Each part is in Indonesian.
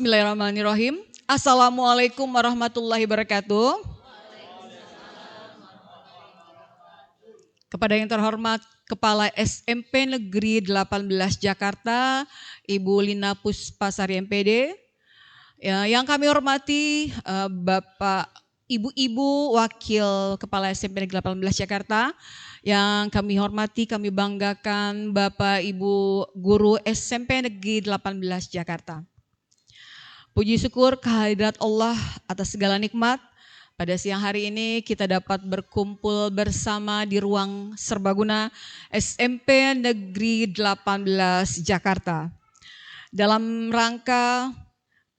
Bismillahirrahmanirrahim. Assalamualaikum warahmatullahi wabarakatuh. Kepada yang terhormat Kepala SMP Negeri 18 Jakarta, Ibu Lina Puspasari MPD. Yang kami hormati Bapak Ibu-Ibu Wakil Kepala SMP Negeri 18 Jakarta. Yang kami hormati, kami banggakan Bapak Ibu Guru SMP Negeri 18 Jakarta. Puji syukur kehadirat Allah atas segala nikmat. Pada siang hari ini kita dapat berkumpul bersama di ruang serbaguna SMP Negeri 18 Jakarta. Dalam rangka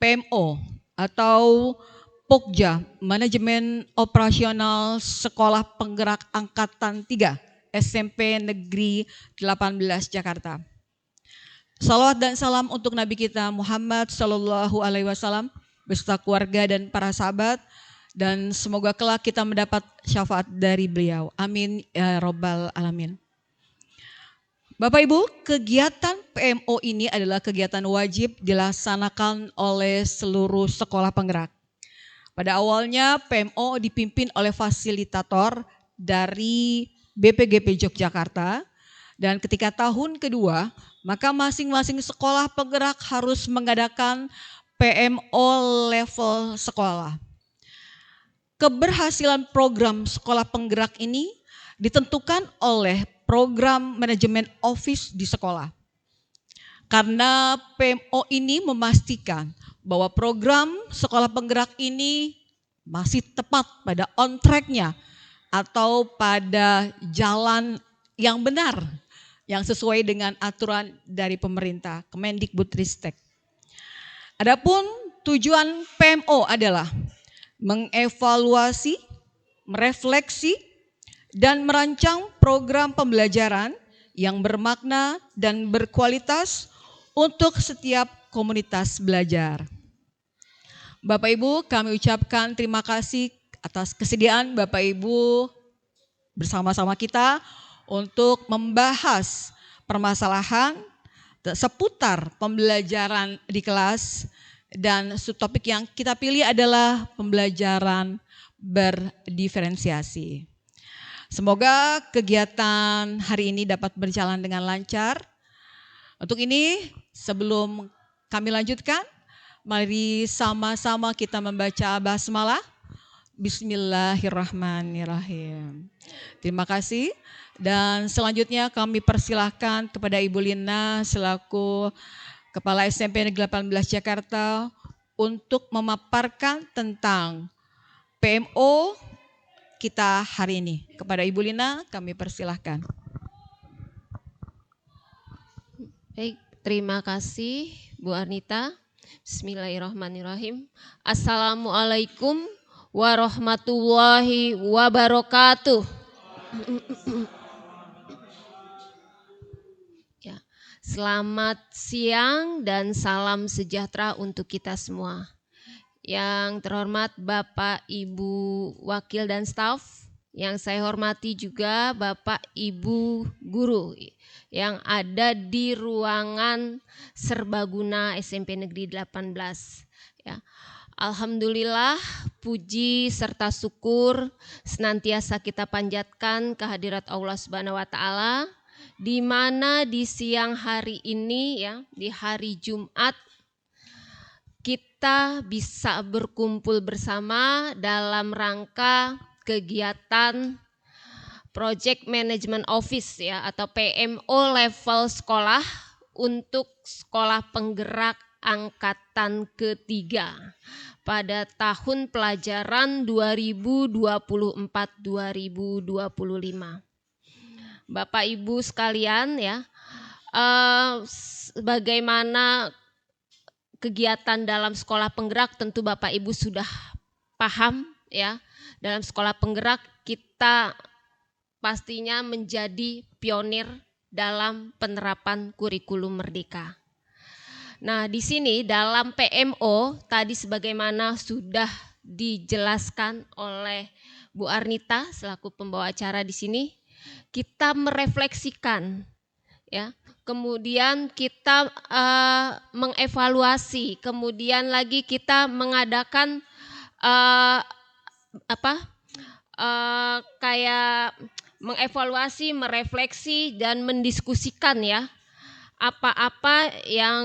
PMO atau Pokja, Manajemen Operasional Sekolah Penggerak Angkatan 3 SMP Negeri 18 Jakarta. Salawat dan salam untuk Nabi kita Muhammad Sallallahu Alaihi Wasallam beserta keluarga dan para sahabat, dan semoga kelak kita mendapat syafaat dari beliau. Amin ya robbal alamin. Bapak Ibu, kegiatan PMO ini adalah kegiatan wajib dilaksanakan oleh seluruh sekolah penggerak. Pada awalnya PMO dipimpin oleh fasilitator dari BPGP Yogyakarta, dan ketika tahun kedua, maka masing-masing sekolah penggerak harus mengadakan PMO level sekolah. Keberhasilan program sekolah penggerak ini ditentukan oleh program manajemen office di sekolah. Karena PMO ini memastikan bahwa program sekolah penggerak ini masih tepat pada on track-nya atau pada jalan yang benar, yang sesuai dengan aturan dari pemerintah, Kemendikbudristek. Adapun tujuan PMO adalah mengevaluasi, merefleksi, dan merancang program pembelajaran yang bermakna dan berkualitas untuk setiap komunitas belajar. Bapak Ibu, kami ucapkan terima kasih atas kesediaan Bapak Ibu bersama-sama kita untuk membahas permasalahan seputar pembelajaran di kelas, dan subtopik yang kita pilih adalah pembelajaran berdiferensiasi. Semoga kegiatan hari ini dapat berjalan dengan lancar. Untuk ini, sebelum kami lanjutkan, mari sama-sama kita membaca basmalah. Bismillahirrahmanirrahim. Terima kasih. Dan selanjutnya kami persilahkan kepada Ibu Lina selaku Kepala SMP Negeri 18 Jakarta untuk memaparkan tentang PMO kita hari ini. Kepada Ibu Lina kami persilahkan. Baik, terima kasih Bu Arnita. Bismillahirrahmanirrahim. Assalamualaikum warahmatullahi wabarakatuh. Ya, selamat siang dan salam sejahtera untuk kita semua. Yang terhormat Bapak, Ibu, Wakil dan staf, yang saya hormati juga Bapak, Ibu, Guru yang ada di ruangan serbaguna SMP Negeri 18. Ya. Alhamdulillah, puji serta syukur senantiasa kita panjatkan kehadirat Allah Subhanahu wa taala, di mana di siang hari ini ya, di hari Jumat kita bisa berkumpul bersama dalam rangka kegiatan Project Management Office ya, atau PMO level sekolah untuk sekolah penggerak angkatan ketiga pada tahun pelajaran 2024-2025. Bapak Ibu sekalian ya, bagaimana kegiatan dalam sekolah penggerak tentu Bapak Ibu sudah paham ya. Dalam sekolah penggerak kita pastinya menjadi pionir dalam penerapan kurikulum merdeka. Nah, di sini dalam PMO tadi sebagaimana sudah dijelaskan oleh Bu Arnita selaku pembawa acara di sini, kita merefleksikan ya kemudian kita mengevaluasi, kemudian lagi kita mengadakan kayak mengevaluasi, merefleksi dan mendiskusikan ya apa-apa yang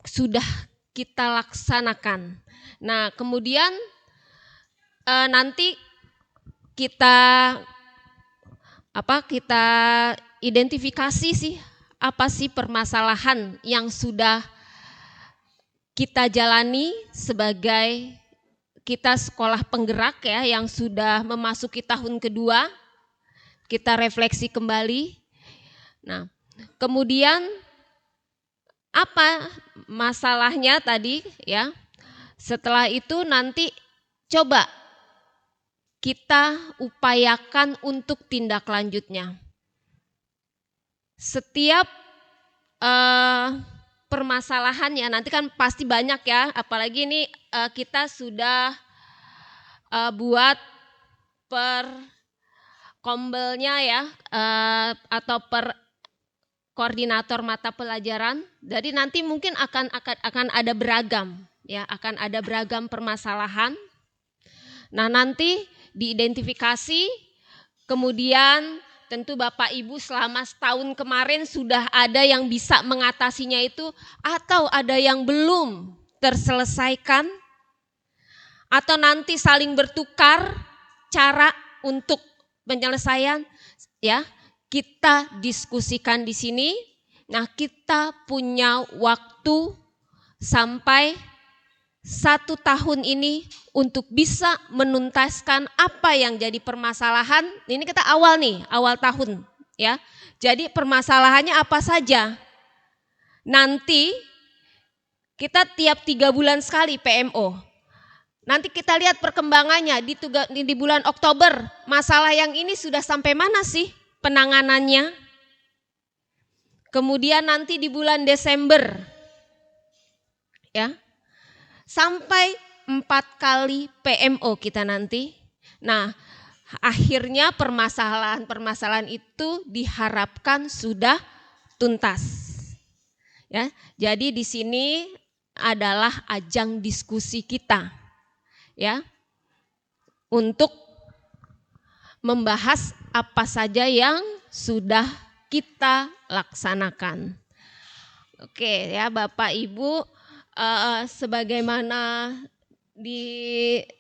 sudah kita laksanakan. Nah, kemudian nanti kita identifikasi sih apa sih permasalahan yang sudah kita jalani sebagai kita sekolah penggerak ya yang sudah memasuki tahun kedua. Kita refleksi kembali. Nah, kemudian apa masalahnya tadi ya? Setelah itu nanti coba kita upayakan untuk tindak lanjutnya. Setiap permasalahannya nanti kan pasti banyak ya, apalagi ini kita sudah buat per kombelnya ya atau per koordinator mata pelajaran. Jadi nanti mungkin akan ada beragam ya, akan ada beragam permasalahan. Nah, nanti diidentifikasi, kemudian tentu Bapak Ibu selama setahun kemarin sudah ada yang bisa mengatasinya itu atau ada yang belum terselesaikan atau nanti saling bertukar cara untuk penyelesaian ya. Kita diskusikan di sini. Nah, kita punya waktu sampai 1 tahun ini untuk bisa menuntaskan apa yang jadi permasalahan. Ini kita awal tahun ya. Jadi permasalahannya apa saja. Nanti kita tiap 3 bulan sekali PMO. Nanti kita lihat perkembangannya di bulan Oktober. Masalah yang ini sudah sampai mana sih penanganannya? Kemudian nanti di bulan Desember ya. Sampai 4 kali PMO kita nanti. Nah, akhirnya permasalahan itu diharapkan sudah tuntas. Ya, jadi di sini adalah ajang diskusi kita. Ya. Untuk membahas apa saja yang sudah kita laksanakan. Oke, ya Bapak Ibu, sebagaimana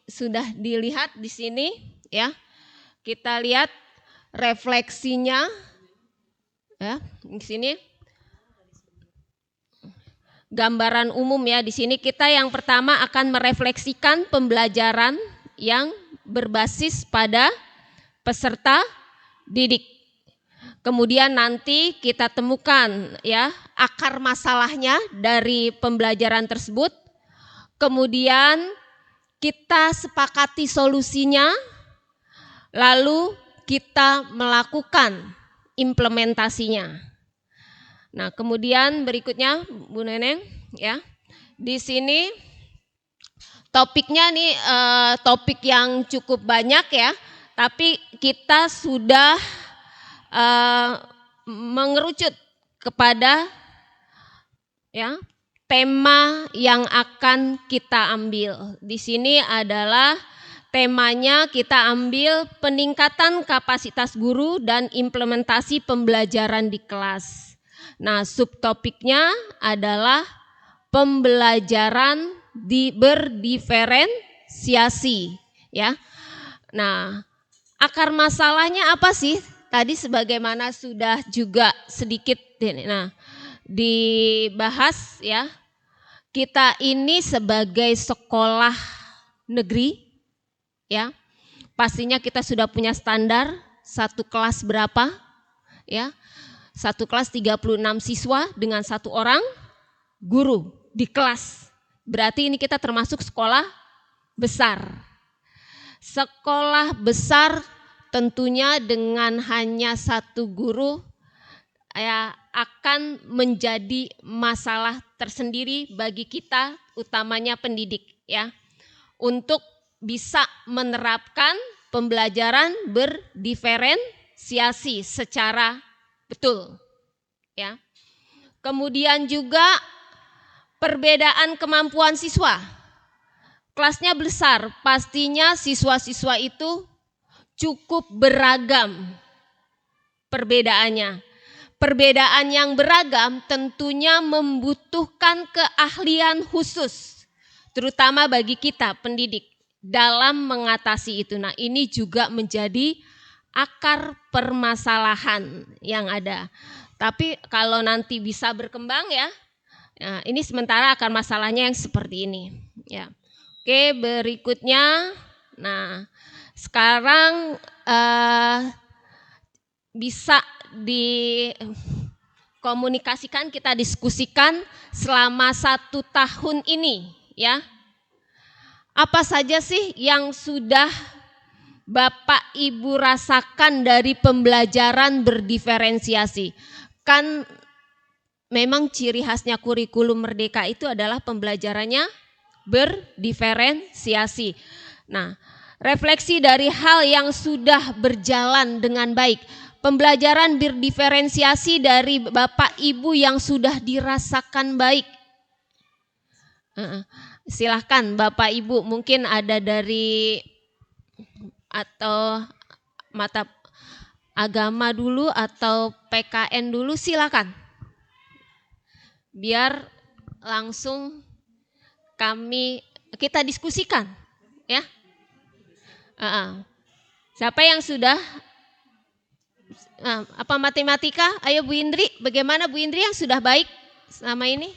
sudah dilihat di sini ya. Kita lihat refleksinya ya, di sini gambaran umum ya. Di sini kita yang pertama akan merefleksikan pembelajaran yang berbasis pada peserta didik. Kemudian nanti kita temukan ya akar masalahnya dari pembelajaran tersebut. Kemudian kita sepakati solusinya. Lalu kita melakukan implementasinya. Nah, kemudian berikutnya Bu Neneng ya. Di sini topiknya nih topik yang cukup banyak ya. Tapi kita sudah mengerucut kepada ya tema yang akan kita ambil. Di sini adalah temanya kita ambil peningkatan kapasitas guru dan implementasi pembelajaran di kelas. Nah, subtopiknya adalah pembelajaran berdiferensiasi ya. Nah, akar masalahnya apa sih? Tadi sebagaimana sudah juga sedikit dibahas ya. Kita ini sebagai sekolah negeri ya. Pastinya kita sudah punya standar satu kelas berapa ya. Satu kelas 36 siswa dengan 1 orang guru di kelas. Berarti ini kita termasuk sekolah besar. Sekolah besar tentunya dengan hanya 1 guru ya akan menjadi masalah tersendiri bagi kita, utamanya pendidik ya. Untuk bisa menerapkan pembelajaran berdiferensiasi secara betul ya. Kemudian juga perbedaan kemampuan siswa. Kelasnya besar, pastinya siswa-siswa itu cukup beragam perbedaannya. Perbedaan yang beragam tentunya membutuhkan keahlian khusus, terutama bagi kita pendidik dalam mengatasi itu. Nah, ini juga menjadi akar permasalahan yang ada. Tapi kalau nanti bisa berkembang ya, nah, ini sementara akar masalahnya yang seperti ini. Ya, oke, berikutnya. Nah, sekarang bisa dikomunikasikan, kita diskusikan selama 1 tahun ini ya. Apa saja sih yang sudah Bapak Ibu rasakan dari pembelajaran berdiferensiasi? Kan memang ciri khasnya kurikulum Merdeka itu adalah pembelajarannya berdiferensiasi. Nah, refleksi dari hal yang sudah berjalan dengan baik. Pembelajaran berdiferensiasi dari Bapak Ibu yang sudah dirasakan baik. Silahkan Bapak Ibu, mungkin ada dari atau mata agama dulu atau PKN dulu, silakan. Biar langsung kita diskusikan ya. Siapa yang sudah apa matematika? Ayo Bu Indri, bagaimana Bu Indri yang sudah baik selama ini?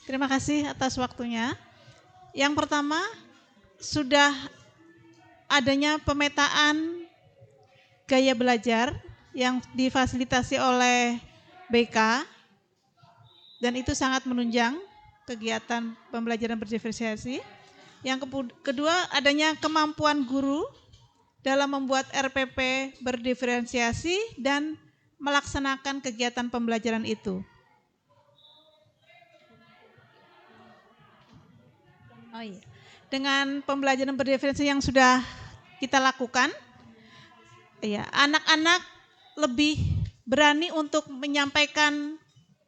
Terima kasih atas waktunya. Yang pertama, sudah adanya pemetaan gaya belajar yang difasilitasi oleh BK, dan itu sangat menunjang kegiatan pembelajaran berdiferensiasi. Yang kedua, adanya kemampuan guru dalam membuat RPP berdiferensiasi dan melaksanakan kegiatan pembelajaran itu. Dengan pembelajaran berdiferensiasi yang sudah kita lakukan, ya, anak-anak lebih berani untuk menyampaikan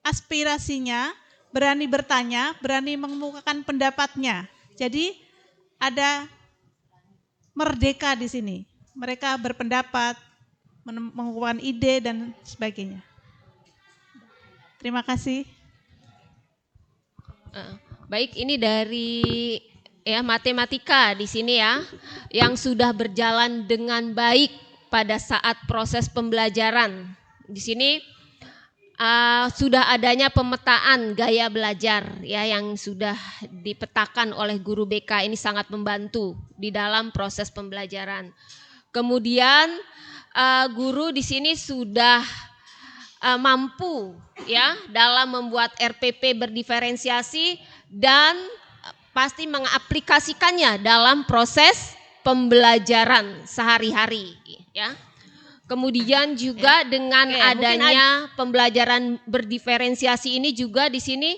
aspirasinya, berani bertanya, berani mengemukakan pendapatnya. Jadi ada merdeka di sini. Mereka berpendapat, mengemukakan ide dan sebagainya. Terima kasih. Baik, ini dari ya matematika di sini ya, yang sudah berjalan dengan baik pada saat proses pembelajaran. Di sini sudah adanya pemetaan gaya belajar ya yang sudah dipetakan oleh guru BK, ini sangat membantu di dalam proses pembelajaran. Kemudian guru di sini sudah mampu ya dalam membuat RPP berdiferensiasi dan pasti mengaplikasikannya dalam proses pembelajaran sehari-hari ya. Kemudian juga dengan adanya pembelajaran berdiferensiasi ini juga di sini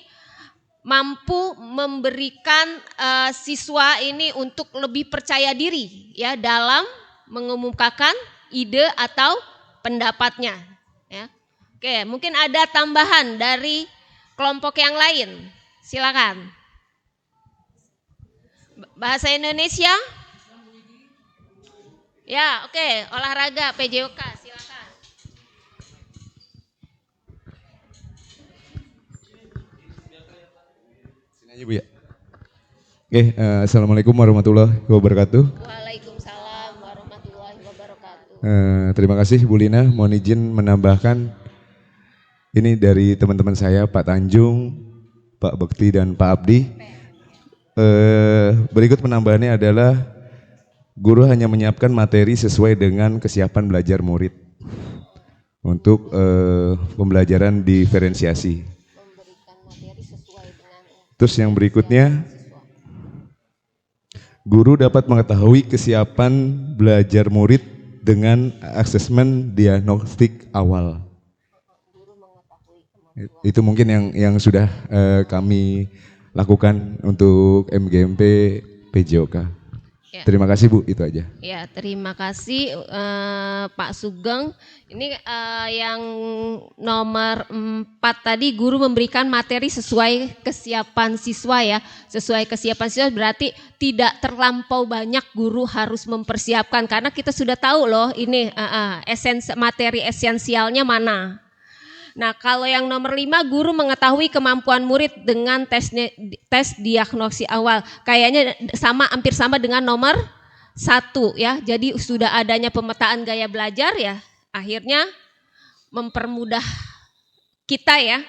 mampu memberikan siswa ini untuk lebih percaya diri ya dalam mengemukakan ide atau pendapatnya ya. Oke, mungkin ada tambahan dari kelompok yang lain. Silakan. Bahasa Indonesia? Ya, oke. Olahraga PJOK, silakan. Sini aja Bu ya. Oke, assalamualaikum warahmatullahi wabarakatuh. Waalaikumsalam warahmatullahi wabarakatuh. Terima kasih Bu Lina, mohon izin menambahkan ini dari teman-teman saya, Pak Tanjung, Pak Bekti dan Pak Abdi. Berikut penambahannya adalah guru hanya menyiapkan materi sesuai dengan kesiapan belajar murid untuk pembelajaran diferensiasi. Terus yang berikutnya, guru dapat mengetahui kesiapan belajar murid dengan asesmen diagnostik awal. Itu mungkin yang sudah kami lakukan untuk MGMP PJOK. Ya. Terima kasih Bu, itu aja. Ya, terima kasih Pak Sugeng. Ini yang nomor 4 tadi, guru memberikan materi sesuai kesiapan siswa ya. Sesuai kesiapan siswa berarti tidak terlampau banyak guru harus mempersiapkan. Karena kita sudah tahu loh ini materi esensialnya mana. Nah, kalau yang nomor 5, guru mengetahui kemampuan murid dengan tes diagnosis awal. Kayaknya hampir sama dengan nomor 1 ya. Jadi sudah adanya pemetaan gaya belajar ya, akhirnya mempermudah kita ya,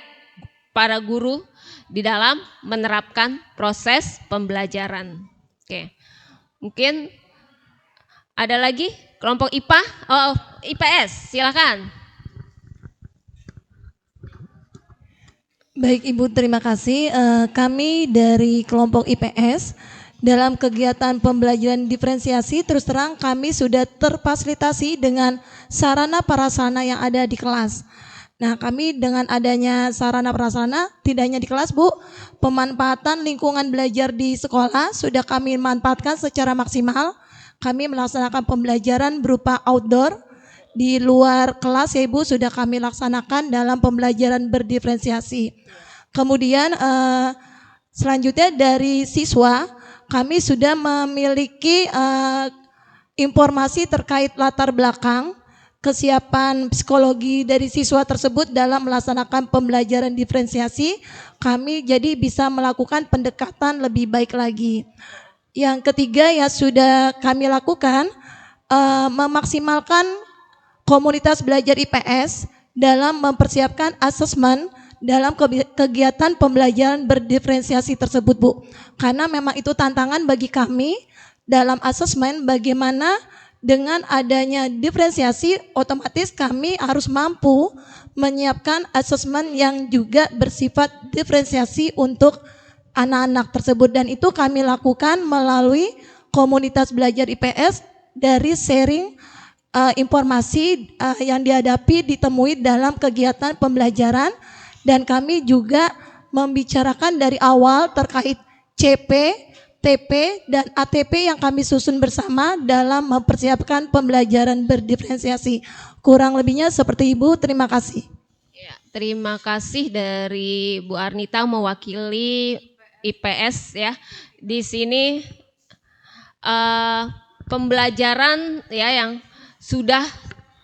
para guru di dalam menerapkan proses pembelajaran. Oke. Mungkin ada lagi kelompok IPA, IPS, silakan. Baik Ibu, terima kasih. Kami dari kelompok IPS dalam kegiatan pembelajaran diferensiasi terus terang kami sudah terfasilitasi dengan sarana prasarana yang ada di kelas. Nah, kami dengan adanya sarana prasarana tidak hanya di kelas Bu, pemanfaatan lingkungan belajar di sekolah sudah kami manfaatkan secara maksimal. Kami melaksanakan pembelajaran berupa outdoor di luar kelas ya Ibu, sudah kami laksanakan dalam pembelajaran berdiferensiasi. Kemudian selanjutnya dari siswa kami sudah memiliki informasi terkait latar belakang kesiapan psikologi dari siswa tersebut dalam melaksanakan pembelajaran diferensiasi. Kami jadi bisa melakukan pendekatan lebih baik lagi. Yang ketiga ya sudah kami lakukan memaksimalkan komunitas belajar IPS dalam mempersiapkan asesmen dalam kegiatan pembelajaran berdiferensiasi tersebut Bu. Karena memang itu tantangan bagi kami dalam asesmen, bagaimana dengan adanya diferensiasi otomatis kami harus mampu menyiapkan asesmen yang juga bersifat diferensiasi untuk anak-anak tersebut. Dan itu kami lakukan melalui komunitas belajar IPS dari sharing informasi yang dihadapi ditemui dalam kegiatan pembelajaran. Dan kami juga membicarakan dari awal terkait CP, TP, dan ATP yang kami susun bersama dalam mempersiapkan pembelajaran berdiferensiasi. Kurang lebihnya seperti Ibu, terima kasih. Ya, terima kasih dari Bu Arnita mewakili IPS ya. Di sini pembelajaran ya yang sudah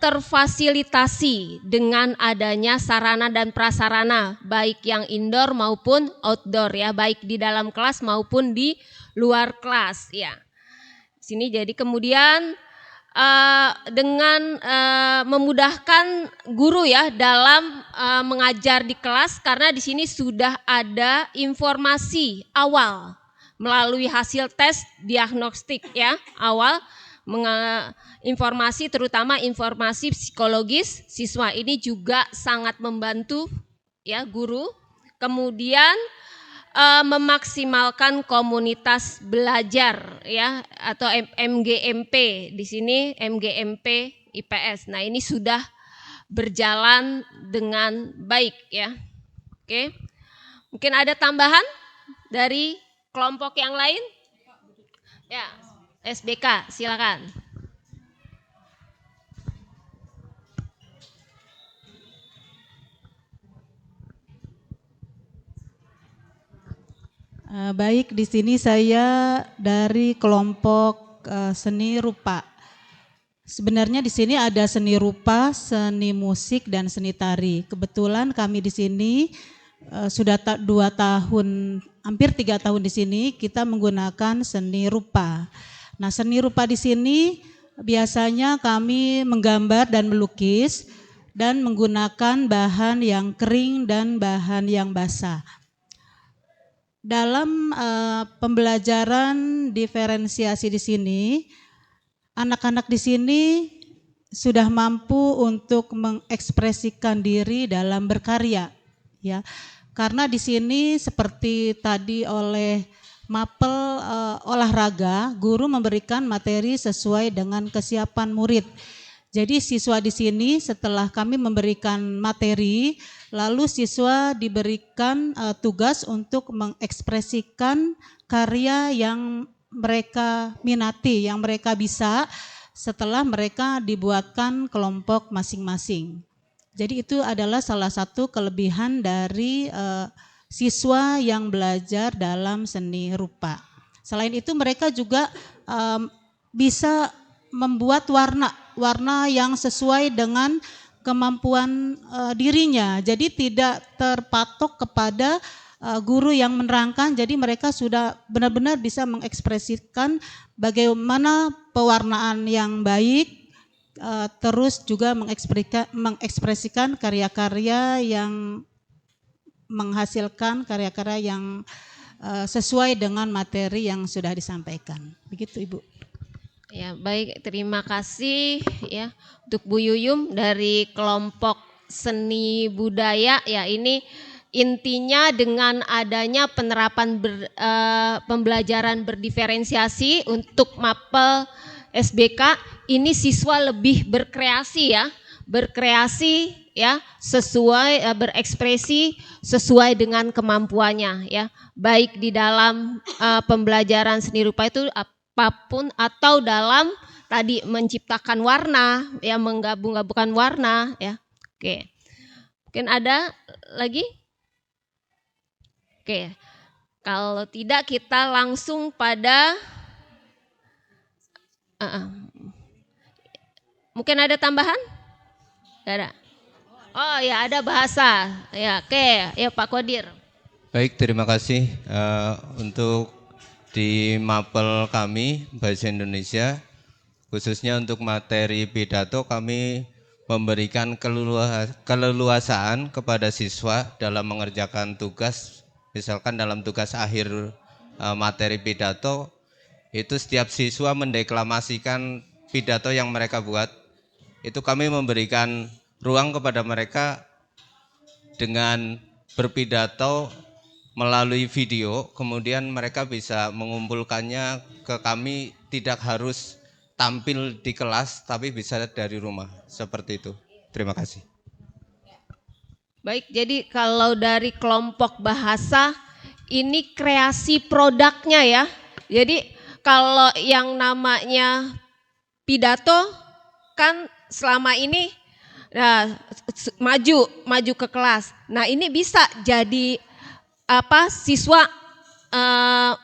terfasilitasi dengan adanya sarana dan prasarana baik yang indoor maupun outdoor ya, baik di dalam kelas maupun di luar kelas ya. Sini jadi kemudian dengan memudahkan guru ya dalam mengajar di kelas karena di sini sudah ada informasi awal melalui hasil tes diagnostik ya awal. Informasi terutama informasi psikologis siswa ini juga sangat membantu ya guru. Kemudian memaksimalkan komunitas belajar ya atau MGMP di sini MGMP IPS. Nah, ini sudah berjalan dengan baik ya. Oke. Mungkin ada tambahan dari kelompok yang lain? Ya. SBK, silakan. Baik, di sini saya dari kelompok seni rupa. Sebenarnya di sini ada seni rupa, seni musik, dan seni tari. Kebetulan kami di sini sudah 2 tahun, hampir 3 tahun di sini kita menggunakan seni rupa. Nah, seni rupa di sini biasanya kami menggambar dan melukis dan menggunakan bahan yang kering dan bahan yang basah. Dalam pembelajaran diferensiasi di sini, anak-anak di sini sudah mampu untuk mengekspresikan diri dalam berkarya, ya. Karena di sini seperti tadi oleh mapel olahraga, guru memberikan materi sesuai dengan kesiapan murid. Jadi siswa di sini setelah kami memberikan materi, lalu siswa diberikan tugas untuk mengekspresikan karya yang mereka minati, yang mereka bisa setelah mereka dibuatkan kelompok masing-masing. Jadi itu adalah salah satu kelebihan dari siswa yang belajar dalam seni rupa. Selain itu mereka juga bisa membuat warna yang sesuai dengan kemampuan dirinya. Jadi tidak terpatok kepada guru yang menerangkan, jadi mereka sudah benar-benar bisa mengekspresikan bagaimana pewarnaan yang baik, terus juga mengekspresikan karya-karya yang menghasilkan karya-karya yang sesuai dengan materi yang sudah disampaikan. Begitu Ibu. Ya, baik, terima kasih ya untuk Bu Yuyum dari kelompok seni budaya ya. Ini intinya dengan adanya penerapan pembelajaran berdiferensiasi untuk mapel SBK, ini siswa lebih berkreasi ya, sesuai berekspresi sesuai dengan kemampuannya ya, baik di dalam pembelajaran seni rupa itu apapun atau dalam tadi menciptakan warna ya, menggabung-gabungkan warna ya. Oke, mungkin ada lagi? Oke, kalau tidak kita langsung pada mungkin ada tambahan? Gak ada. Oh ya, ada bahasa. Ya, oke, ya Pak Kodir. Baik, terima kasih untuk di mapel kami Bahasa Indonesia, khususnya untuk materi pidato kami memberikan keleluasaan kepada siswa dalam mengerjakan tugas. Misalkan dalam tugas akhir materi pidato, itu setiap siswa mendeklamasikan pidato yang mereka buat. Itu kami memberikan ruang kepada mereka dengan berpidato melalui video, kemudian mereka bisa mengumpulkannya ke kami, tidak harus tampil di kelas, tapi bisa dari rumah, seperti itu. Terima kasih. Baik, jadi kalau dari kelompok bahasa ini kreasi produknya ya. Jadi kalau yang namanya pidato kan selama ini maju ke kelas. Nah, ini bisa jadi siswa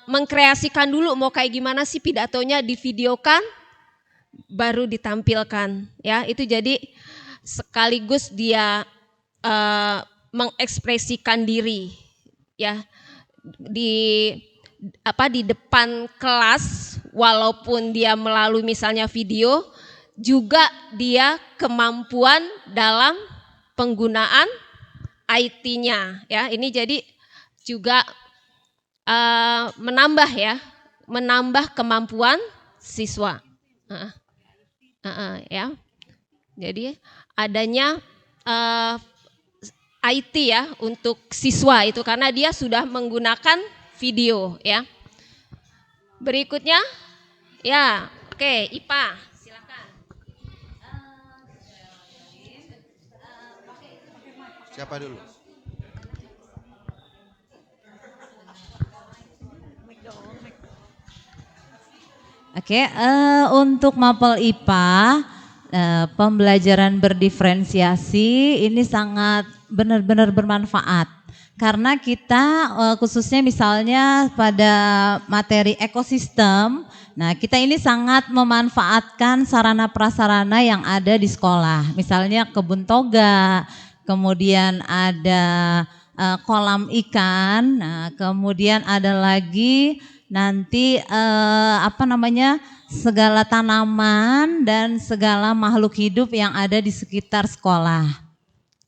mengkreasikan dulu mau kayak gimana sih pidatonya, divideokan baru ditampilkan ya. Itu jadi sekaligus dia mengekspresikan diri ya di depan kelas, walaupun dia melalui misalnya video, juga dia kemampuan dalam penggunaan IT-nya ya. Ini jadi juga menambah kemampuan siswa ya. Jadi adanya IT ya untuk siswa itu karena dia sudah menggunakan video ya. Berikutnya ya, oke, IPA silakan. Siapa dulu? Oke, untuk mapel IPA pembelajaran berdiferensiasi ini sangat benar-benar bermanfaat karena kita khususnya misalnya pada materi ekosistem, nah kita ini sangat memanfaatkan sarana prasarana yang ada di sekolah, misalnya kebun toga, kemudian ada kolam ikan, nah kemudian ada lagi nanti segala tanaman dan segala makhluk hidup yang ada di sekitar sekolah.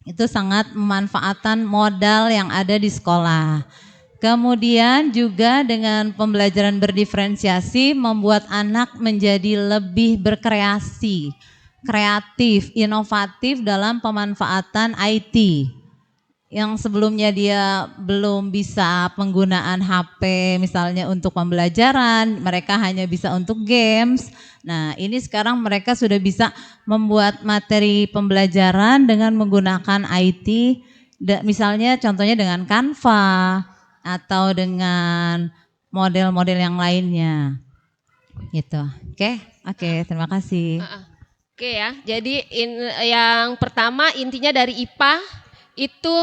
Itu sangat memanfaatkan modal yang ada di sekolah. Kemudian juga dengan pembelajaran berdiferensiasi membuat anak menjadi lebih berkreasi, kreatif, inovatif dalam pemanfaatan IT. Yang sebelumnya dia belum bisa penggunaan HP misalnya untuk pembelajaran, mereka hanya bisa untuk games. Nah, ini sekarang mereka sudah bisa membuat materi pembelajaran dengan menggunakan IT, misalnya contohnya dengan Canva atau dengan model-model yang lainnya. Gitu. Oke, terima kasih. Oke ya, jadi yang pertama intinya dari IPA itu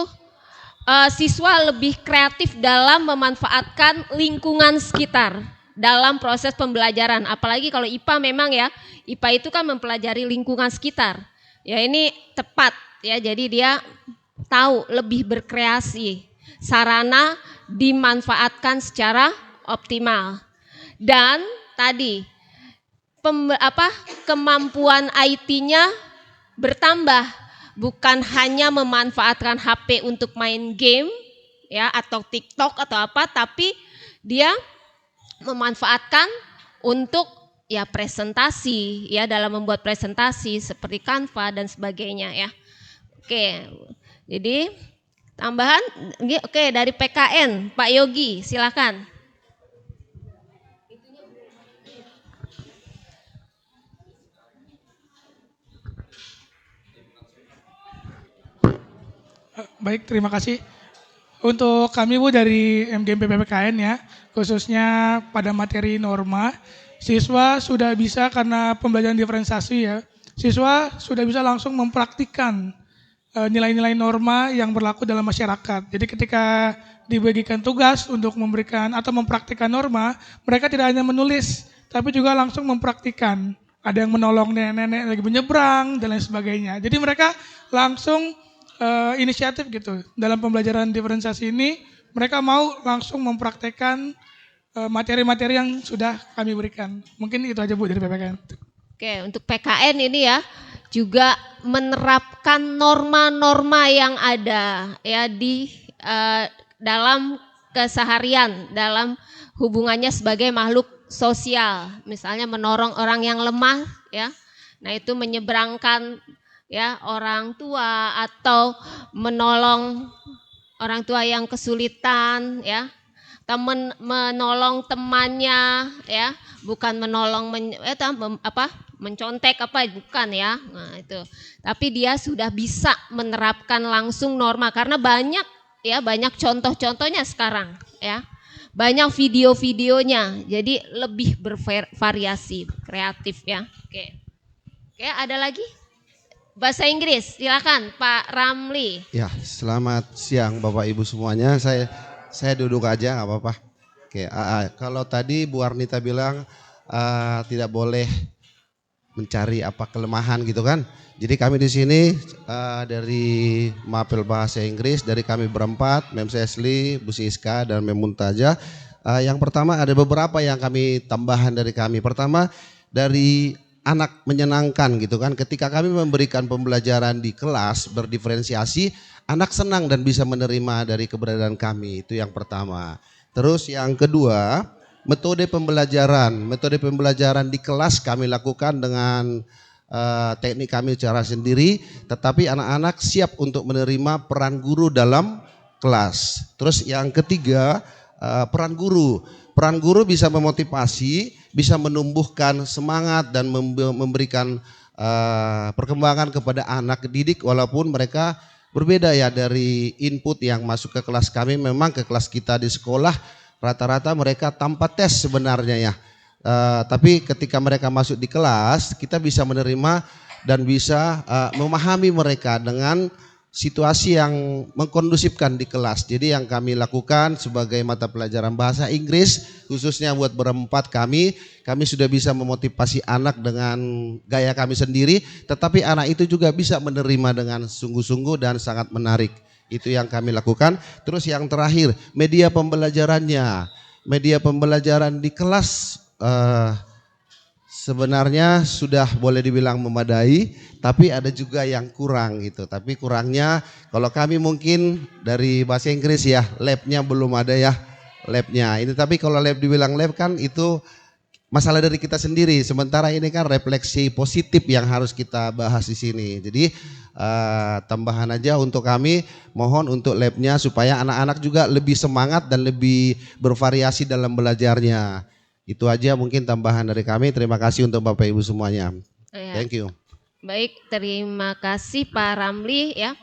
siswa lebih kreatif dalam memanfaatkan lingkungan sekitar dalam proses pembelajaran. Apalagi kalau IPA memang ya, IPA itu kan mempelajari lingkungan sekitar. Ya ini tepat ya, jadi dia tahu lebih berkreasi. Sarana dimanfaatkan secara optimal. Dan tadi kemampuan IT-nya bertambah, bukan hanya memanfaatkan HP untuk main game ya atau TikTok atau apa, tapi dia memanfaatkan untuk ya presentasi ya, dalam membuat presentasi seperti Canva dan sebagainya ya. Oke. Jadi tambahan dari PKN Pak Yogi silakan. Baik, terima kasih. Untuk kami Bu dari MGMP PPKN ya, khususnya pada materi norma, siswa sudah bisa karena pembelajaran diferensiasi ya, siswa sudah bisa langsung mempraktikkan nilai-nilai norma yang berlaku dalam masyarakat. Jadi ketika dibagikan tugas untuk memberikan atau mempraktikkan norma, mereka tidak hanya menulis, tapi juga langsung mempraktikkan. Ada yang menolong nenek-nenek lagi menyeberang dan lain sebagainya. Jadi mereka langsung inisiatif gitu dalam pembelajaran diferensiasi ini, mereka mau langsung mempraktekkan materi-materi yang sudah kami berikan. Mungkin itu aja Bu dari PPKN. Oke, untuk PKN ini ya juga menerapkan norma-norma yang ada ya di dalam keseharian, dalam hubungannya sebagai makhluk sosial. Misalnya menolong orang yang lemah ya. Nah, itu menyeberangkan ya orang tua atau menolong orang tua yang kesulitan ya, atau menolong temannya ya, bukan menolong mencontek apa bukan ya. Nah, itu. Tapi dia sudah bisa menerapkan langsung norma karena banyak contoh-contohnya sekarang ya. Banyak video-videonya. Jadi lebih bervariasi, kreatif ya. Oke, ada lagi? Bahasa Inggris, silakan Pak Ramli. Ya, selamat siang Bapak Ibu semuanya. Saya duduk aja, nggak apa-apa. Oke, kalau tadi Bu Arnita bilang tidak boleh mencari apa kelemahan gitu kan. Jadi kami di sini dari Mapel Bahasa Inggris, dari kami berempat, Mem Sesli, Bu Siska dan Mem Muntaja. Yang pertama ada beberapa yang kami tambahan dari kami. Pertama dari anak menyenangkan gitu kan, ketika kami memberikan pembelajaran di kelas berdiferensiasi, anak senang dan bisa menerima dari keberadaan kami, itu yang pertama. Terus yang kedua, metode pembelajaran di kelas kami lakukan dengan teknik kami secara sendiri, tetapi anak-anak siap untuk menerima peran guru dalam kelas. Terus yang ketiga, peran guru bisa memotivasi, bisa menumbuhkan semangat dan memberikan perkembangan kepada anak didik walaupun mereka berbeda ya dari input yang masuk ke kelas kami. Memang ke kelas kita di sekolah rata-rata mereka tanpa tes sebenarnya ya. Tapi ketika mereka masuk di kelas kita bisa menerima dan bisa memahami mereka dengan situasi yang mengkondusifkan di kelas. Jadi yang kami lakukan sebagai mata pelajaran bahasa Inggris khususnya buat berempat kami sudah bisa memotivasi anak dengan gaya kami sendiri, tetapi anak itu juga bisa menerima dengan sungguh-sungguh dan sangat menarik. Itu yang kami lakukan. Terus yang terakhir, media pembelajarannya. Media pembelajaran di kelas sebenarnya sudah boleh dibilang memadai, tapi ada juga yang kurang gitu. Tapi kurangnya kalau kami mungkin dari bahasa Inggris ya, labnya belum ada ya, labnya. Ini tapi kalau lab dibilang lab kan itu masalah dari kita sendiri. Sementara ini kan refleksi positif yang harus kita bahas di sini. Jadi tambahan aja untuk kami, mohon untuk labnya supaya anak-anak juga lebih semangat dan lebih bervariasi dalam belajarnya. Itu aja mungkin tambahan dari kami. Terima kasih untuk Bapak Ibu semuanya. Thank you. Baik, terima kasih Pak Ramli ya.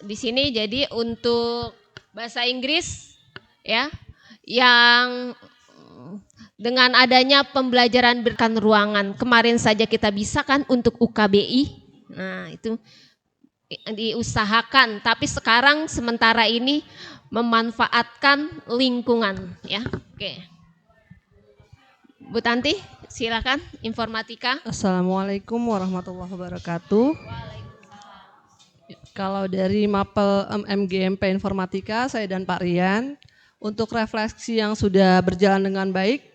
Di sini jadi untuk bahasa Inggris ya, yang dengan adanya pembelajaran berikan ruangan. Kemarin saja kita bisa kan untuk UKBI. Nah, itu diusahakan, tapi sekarang sementara ini memanfaatkan lingkungan ya. Oke. Bu Tanti, silakan informatika. Assalamualaikum warahmatullahi wabarakatuh. Kalau dari Mapel MGMP Informatika, saya dan Pak Rian, untuk refleksi yang sudah berjalan dengan baik,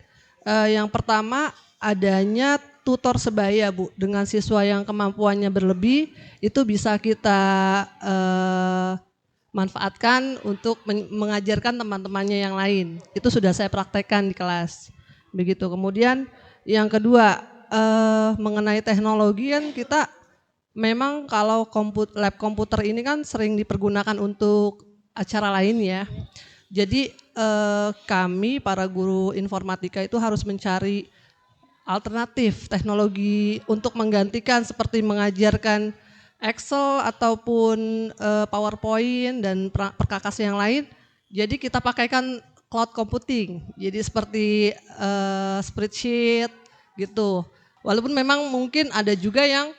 yang pertama adanya tutor sebaya Bu, dengan siswa yang kemampuannya berlebih, itu bisa kita manfaatkan untuk mengajarkan teman-temannya yang lain. Itu sudah saya praktekkan di kelas. Begitu. Kemudian yang kedua, mengenai teknologi kan kita memang kalau lab komputer ini kan sering dipergunakan untuk acara lain ya. Jadi kami para guru informatika itu harus mencari alternatif teknologi untuk menggantikan seperti mengajarkan Excel ataupun PowerPoint dan perkakas yang lain. Jadi kita pakaikan cloud computing. Jadi seperti spreadsheet gitu. Walaupun memang mungkin ada juga yang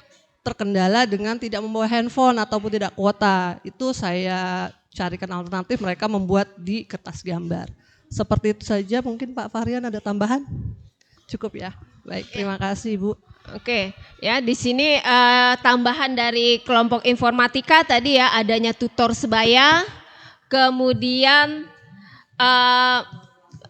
terkendala dengan tidak membawa handphone ataupun tidak kuota. Itu saya carikan alternatif, mereka membuat di kertas gambar. Seperti itu saja, mungkin Pak Fahrian ada tambahan? Cukup ya. Baik, terima kasih Bu. Oke, ya di sini tambahan dari kelompok informatika tadi ya, adanya tutor sebaya, kemudian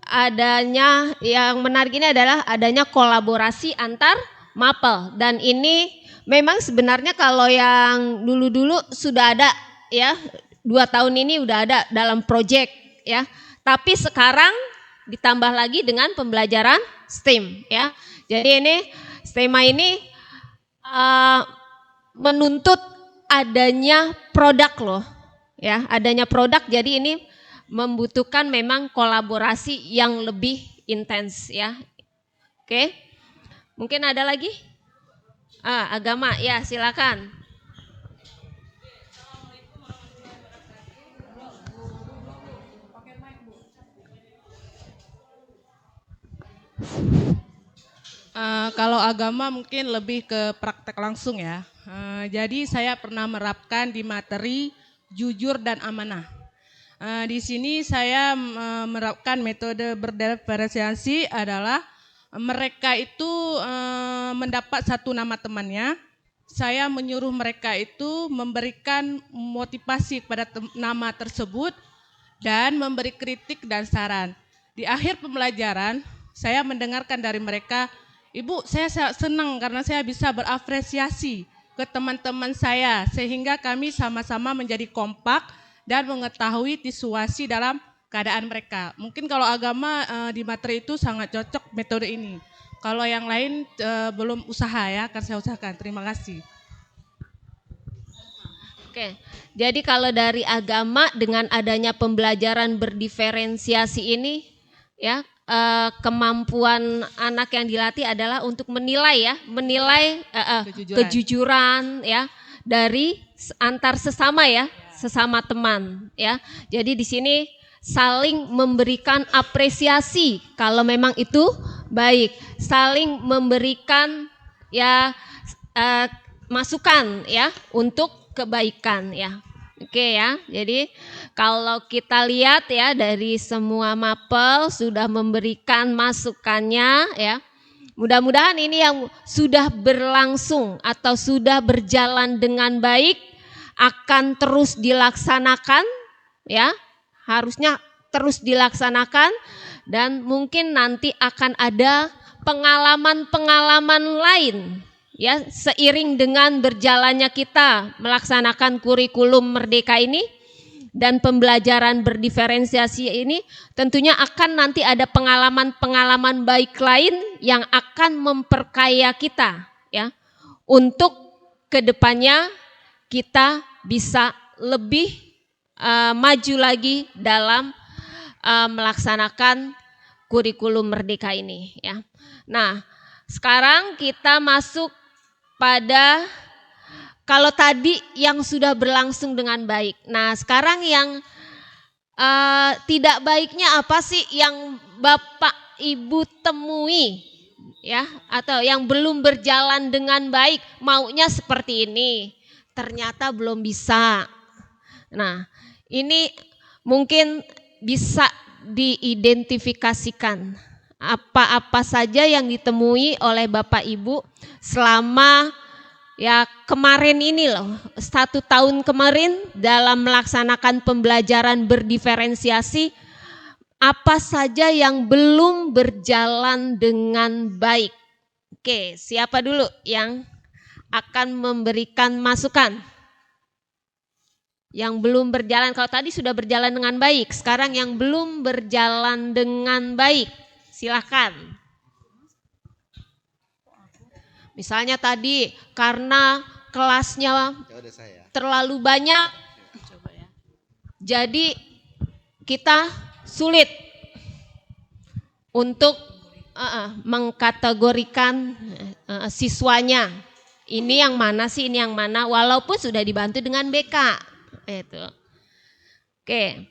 adanya yang menarik ini adalah adanya kolaborasi antar mapel, dan ini memang sebenarnya kalau yang dulu-dulu sudah ada ya, 2 tahun ini udah ada dalam proyek ya, tapi sekarang ditambah lagi dengan pembelajaran STEM ya. Jadi ini STEMA ini menuntut adanya produk loh ya, adanya produk, jadi ini membutuhkan memang kolaborasi yang lebih intens ya. Oke, mungkin ada lagi? Agama ya, silakan. Kalau agama mungkin lebih ke praktek langsung ya. Jadi saya pernah menerapkan di materi jujur dan amanah. Di sini saya menerapkan metode berdiferensiasi adalah mereka itu mendapat satu nama temannya. Saya menyuruh mereka itu memberikan motivasi kepada nama tersebut dan memberi kritik dan saran. Di akhir pembelajaran saya mendengarkan dari mereka, Ibu, saya senang karena saya bisa berapresiasi ke teman-teman saya sehingga kami sama-sama menjadi kompak dan mengetahui situasi dalam keadaan mereka. Mungkin kalau agama di materi itu sangat cocok metode ini. Kalau yang lain belum usaha ya, akan saya usahakan. Terima kasih. Oke, jadi kalau dari agama dengan adanya pembelajaran berdiferensiasi ini ya, kemampuan anak yang dilatih adalah untuk menilai ya, menilai kejujuran ya dari antar sesama ya, sesama teman ya. Jadi di sini saling memberikan apresiasi kalau memang itu baik, saling memberikan ya masukan ya untuk kebaikan ya. Oke ya, jadi kalau kita lihat ya dari semua mapel sudah memberikan masukannya ya. Mudah-mudahan ini yang sudah berlangsung atau sudah berjalan dengan baik akan terus dilaksanakan ya. Harusnya terus dilaksanakan, dan mungkin nanti akan ada pengalaman-pengalaman lain ya, seiring dengan berjalannya kita melaksanakan kurikulum Merdeka ini dan pembelajaran berdiferensiasi ini, tentunya akan nanti ada pengalaman-pengalaman baik lain yang akan memperkaya kita ya, untuk kedepannya kita bisa lebih maju lagi dalam melaksanakan kurikulum Merdeka ini ya. Nah, sekarang kita masuk pada kalau tadi yang sudah berlangsung dengan baik. Nah, sekarang yang tidak baiknya apa sih yang Bapak Ibu temui ya, atau yang belum berjalan dengan baik, maunya seperti ini, ternyata belum bisa. Nah, ini mungkin bisa diidentifikasikan apa-apa saja yang ditemui oleh Bapak Ibu selama ya kemarin ini loh, 1 tahun kemarin dalam melaksanakan pembelajaran berdiferensiasi, apa saja yang belum berjalan dengan baik. Oke, siapa dulu yang akan memberikan masukan? Yang belum berjalan, kalau tadi sudah berjalan dengan baik, sekarang yang belum berjalan dengan baik, silakan. Misalnya tadi karena kelasnya terlalu banyak, jadi kita sulit untuk mengkategorikan siswanya. Ini yang mana sih, ini yang mana, walaupun sudah dibantu dengan BK. Itu. Oke.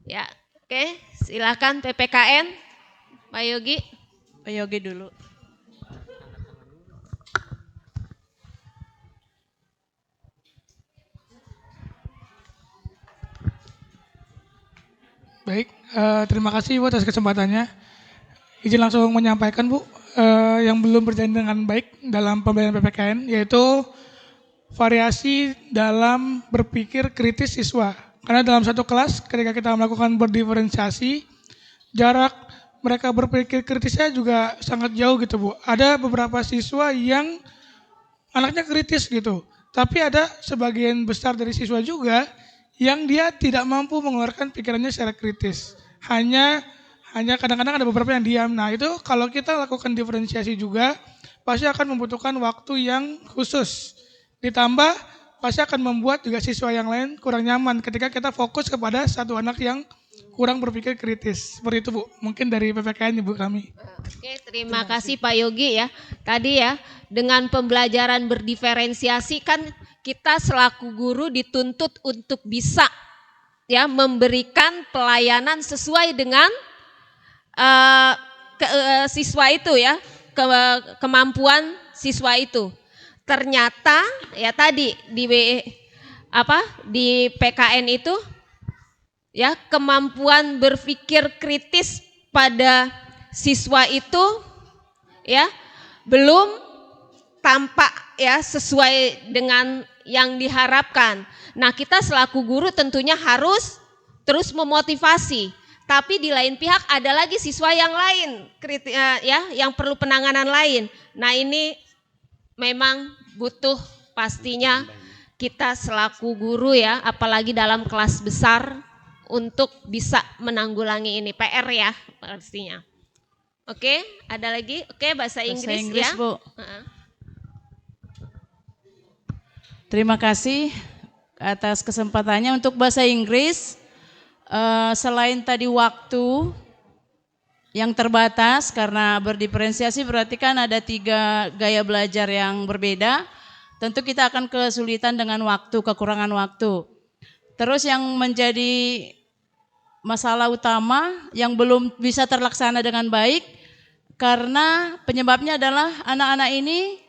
Ya, oke, silakan PPKN Pak Yogi. Pak Yogi dulu. Baik, terima kasih Ibu atas kesempatannya. Izin langsung menyampaikan Bu, yang belum berjalan dengan baik dalam pembelajaran PPKN, yaitu variasi dalam berpikir kritis siswa. Karena dalam satu kelas ketika kita melakukan berdiferensiasi, jarak mereka berpikir kritisnya juga sangat jauh gitu Bu. Ada beberapa siswa yang anaknya kritis gitu, tapi ada sebagian besar dari siswa juga yang dia tidak mampu mengeluarkan pikirannya secara kritis. Hanya kadang-kadang ada beberapa yang diam. Nah itu kalau kita lakukan diferensiasi juga pasti akan membutuhkan waktu yang khusus. Ditambah pasti akan membuat juga siswa yang lain kurang nyaman ketika kita fokus kepada satu anak yang kurang berpikir kritis. Seperti itu Bu, mungkin dari PPKN Ibu kami. Oke, terima kasih Pak Yogi ya. Tadi ya, dengan pembelajaran berdiferensiasi kan kita selaku guru dituntut untuk bisa ya memberikan pelayanan sesuai dengan siswa itu ya, kemampuan siswa itu. Ternyata ya tadi di PKN itu ya kemampuan berpikir kritis pada siswa itu ya belum tampak ya sesuai dengan yang diharapkan. Nah, kita selaku guru tentunya harus terus memotivasi. Tapi di lain pihak ada lagi siswa yang lain ya yang perlu penanganan lain. Nah, ini memang butuh pastinya kita selaku guru ya, apalagi dalam kelas besar untuk bisa menanggulangi ini PR ya pastinya. Oke, ada lagi? Oke, bahasa Inggris ya. Bu. Terima kasih atas kesempatannya. Untuk bahasa Inggris, selain tadi waktu yang terbatas karena berdiferensiasi berarti kan ada 3 gaya belajar yang berbeda. Tentu kita akan kesulitan dengan waktu, kekurangan waktu. Terus yang menjadi masalah utama yang belum bisa terlaksana dengan baik karena penyebabnya adalah anak-anak ini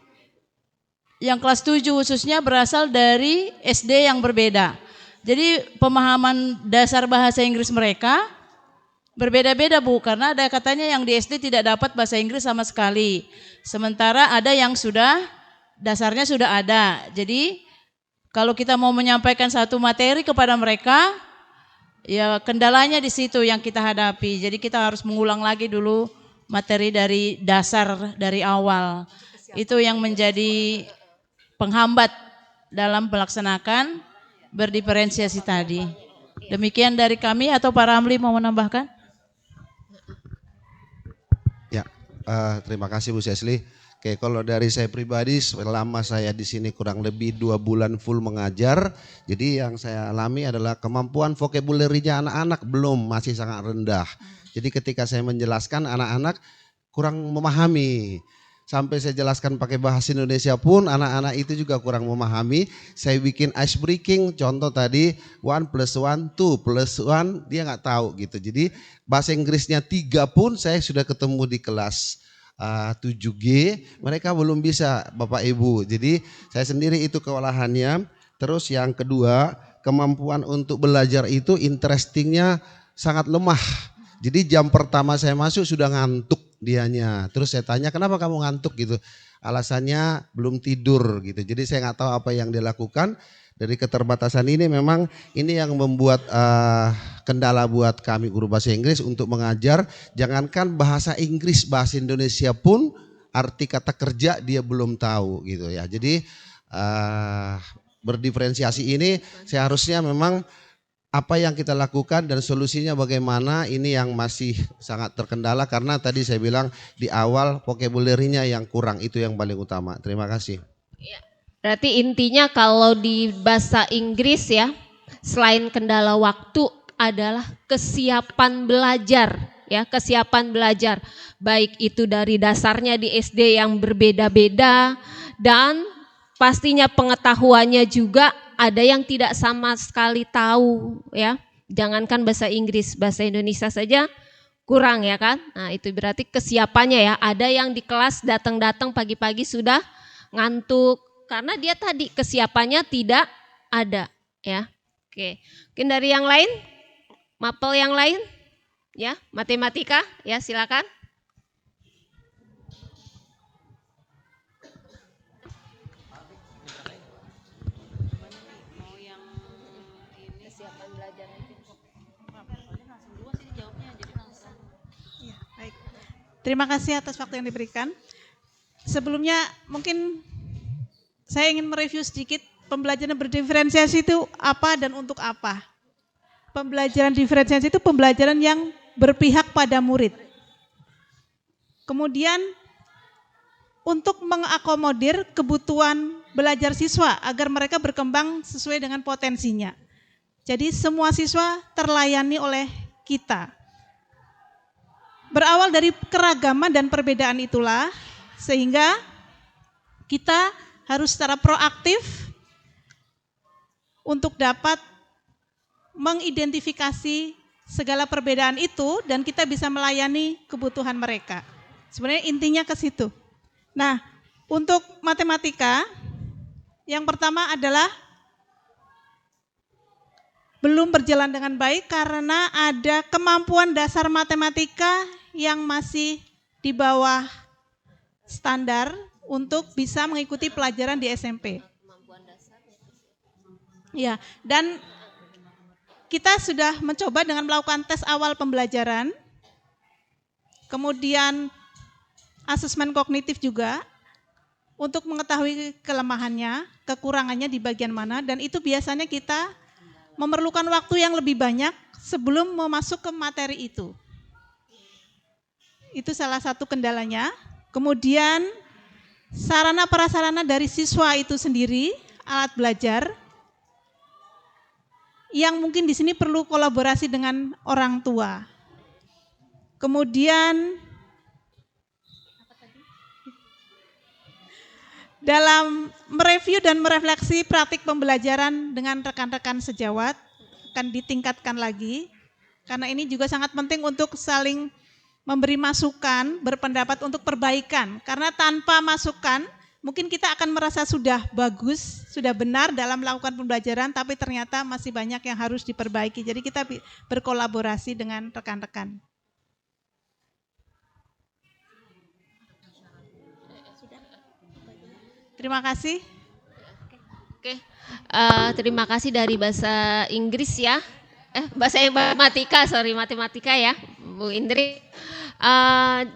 yang kelas 7 khususnya berasal dari SD yang berbeda. Jadi pemahaman dasar bahasa Inggris mereka berbeda-beda Bu, karena ada katanya yang di SD tidak dapat bahasa Inggris sama sekali. Sementara ada yang sudah, dasarnya sudah ada. Jadi kalau kita mau menyampaikan satu materi kepada mereka, ya kendalanya di situ yang kita hadapi. Jadi kita harus mengulang lagi dulu materi dari dasar, dari awal. Itu yang menjadi penghambat dalam melaksanakan berdiferensiasi tadi. Demikian dari kami, atau Pak Ramli mau menambahkan? Ya, terima kasih Bu Sesli. Oke, kalau dari saya pribadi selama saya di sini kurang lebih 2 bulan full mengajar, jadi yang saya alami adalah kemampuan vocabulary-nya anak-anak masih sangat rendah. Jadi ketika saya menjelaskan anak-anak kurang memahami. sampai saya jelaskan pakai bahasa Indonesia pun anak-anak itu juga kurang memahami. Saya bikin ice breaking, contoh tadi 1 + 1, 2 + 1, dia nggak tahu gitu. Jadi bahasa Inggrisnya 3 pun saya sudah ketemu di kelas 7G, mereka belum bisa Bapak Ibu. Jadi saya sendiri itu kewalahannya. Terus yang kedua, kemampuan untuk belajar itu interestingnya sangat lemah. Jadi jam pertama saya masuk sudah ngantuk dianya. Terus saya tanya kenapa kamu ngantuk gitu. Alasannya belum tidur gitu. Jadi saya nggak tahu apa yang dia lakukan. Dari keterbatasan ini memang ini yang membuat kendala buat kami guru bahasa Inggris untuk mengajar. Jangankan bahasa Inggris, bahasa Indonesia pun arti kata kerja dia belum tahu gitu ya. Jadi berdiferensiasi ini seharusnya memang apa yang kita lakukan dan solusinya bagaimana ini yang masih sangat terkendala karena tadi saya bilang di awal vocabulary-nya yang kurang, itu yang paling utama. Terima kasih. Berarti intinya kalau di bahasa Inggris ya, selain kendala waktu adalah kesiapan belajar ya, kesiapan belajar. Baik itu dari dasarnya di SD yang berbeda-beda dan pastinya pengetahuannya juga ada yang tidak sama sekali tahu ya. Jangankan bahasa Inggris, bahasa Indonesia saja kurang ya kan. Nah itu berarti kesiapannya ya. Ada yang di kelas datang-datang pagi-pagi sudah ngantuk karena dia tadi kesiapannya tidak ada ya. Oke, mungkin dari yang lain, mapel yang lain ya, matematika ya silakan. Terima kasih atas waktu yang diberikan. Sebelumnya mungkin saya ingin mereview sedikit pembelajaran berdiferensiasi itu apa dan untuk apa. Pembelajaran diferensiasi itu pembelajaran yang berpihak pada murid. Kemudian untuk mengakomodir kebutuhan belajar siswa agar mereka berkembang sesuai dengan potensinya. Jadi semua siswa terlayani oleh kita. Berawal dari keragaman dan perbedaan itulah sehingga kita harus secara proaktif untuk dapat mengidentifikasi segala perbedaan itu dan kita bisa melayani kebutuhan mereka. Sebenarnya intinya ke situ. Nah, untuk matematika yang pertama adalah belum berjalan dengan baik karena ada kemampuan dasar matematika yang masih di bawah standar untuk bisa mengikuti pelajaran di SMP. Ya, dan kita sudah mencoba dengan melakukan tes awal pembelajaran, kemudian asesmen kognitif juga untuk mengetahui kelemahannya, kekurangannya di bagian mana, dan itu biasanya kita memerlukan waktu yang lebih banyak sebelum masuk ke materi itu. Itu salah satu kendalanya. Kemudian sarana prasarana dari siswa itu sendiri, alat belajar, yang mungkin di sini perlu kolaborasi dengan orang tua. Kemudian dalam mereview dan merefleksi praktik pembelajaran dengan rekan-rekan sejawat akan ditingkatkan lagi karena ini juga sangat penting untuk saling memberi masukan, berpendapat untuk perbaikan. Karena tanpa masukan mungkin kita akan merasa sudah bagus, sudah benar dalam melakukan pembelajaran tapi ternyata masih banyak yang harus diperbaiki. Jadi kita berkolaborasi dengan rekan-rekan. Terima kasih. Oke, terima kasih dari bahasa Inggris ya. Bahasa matematika ya, Bu Indri.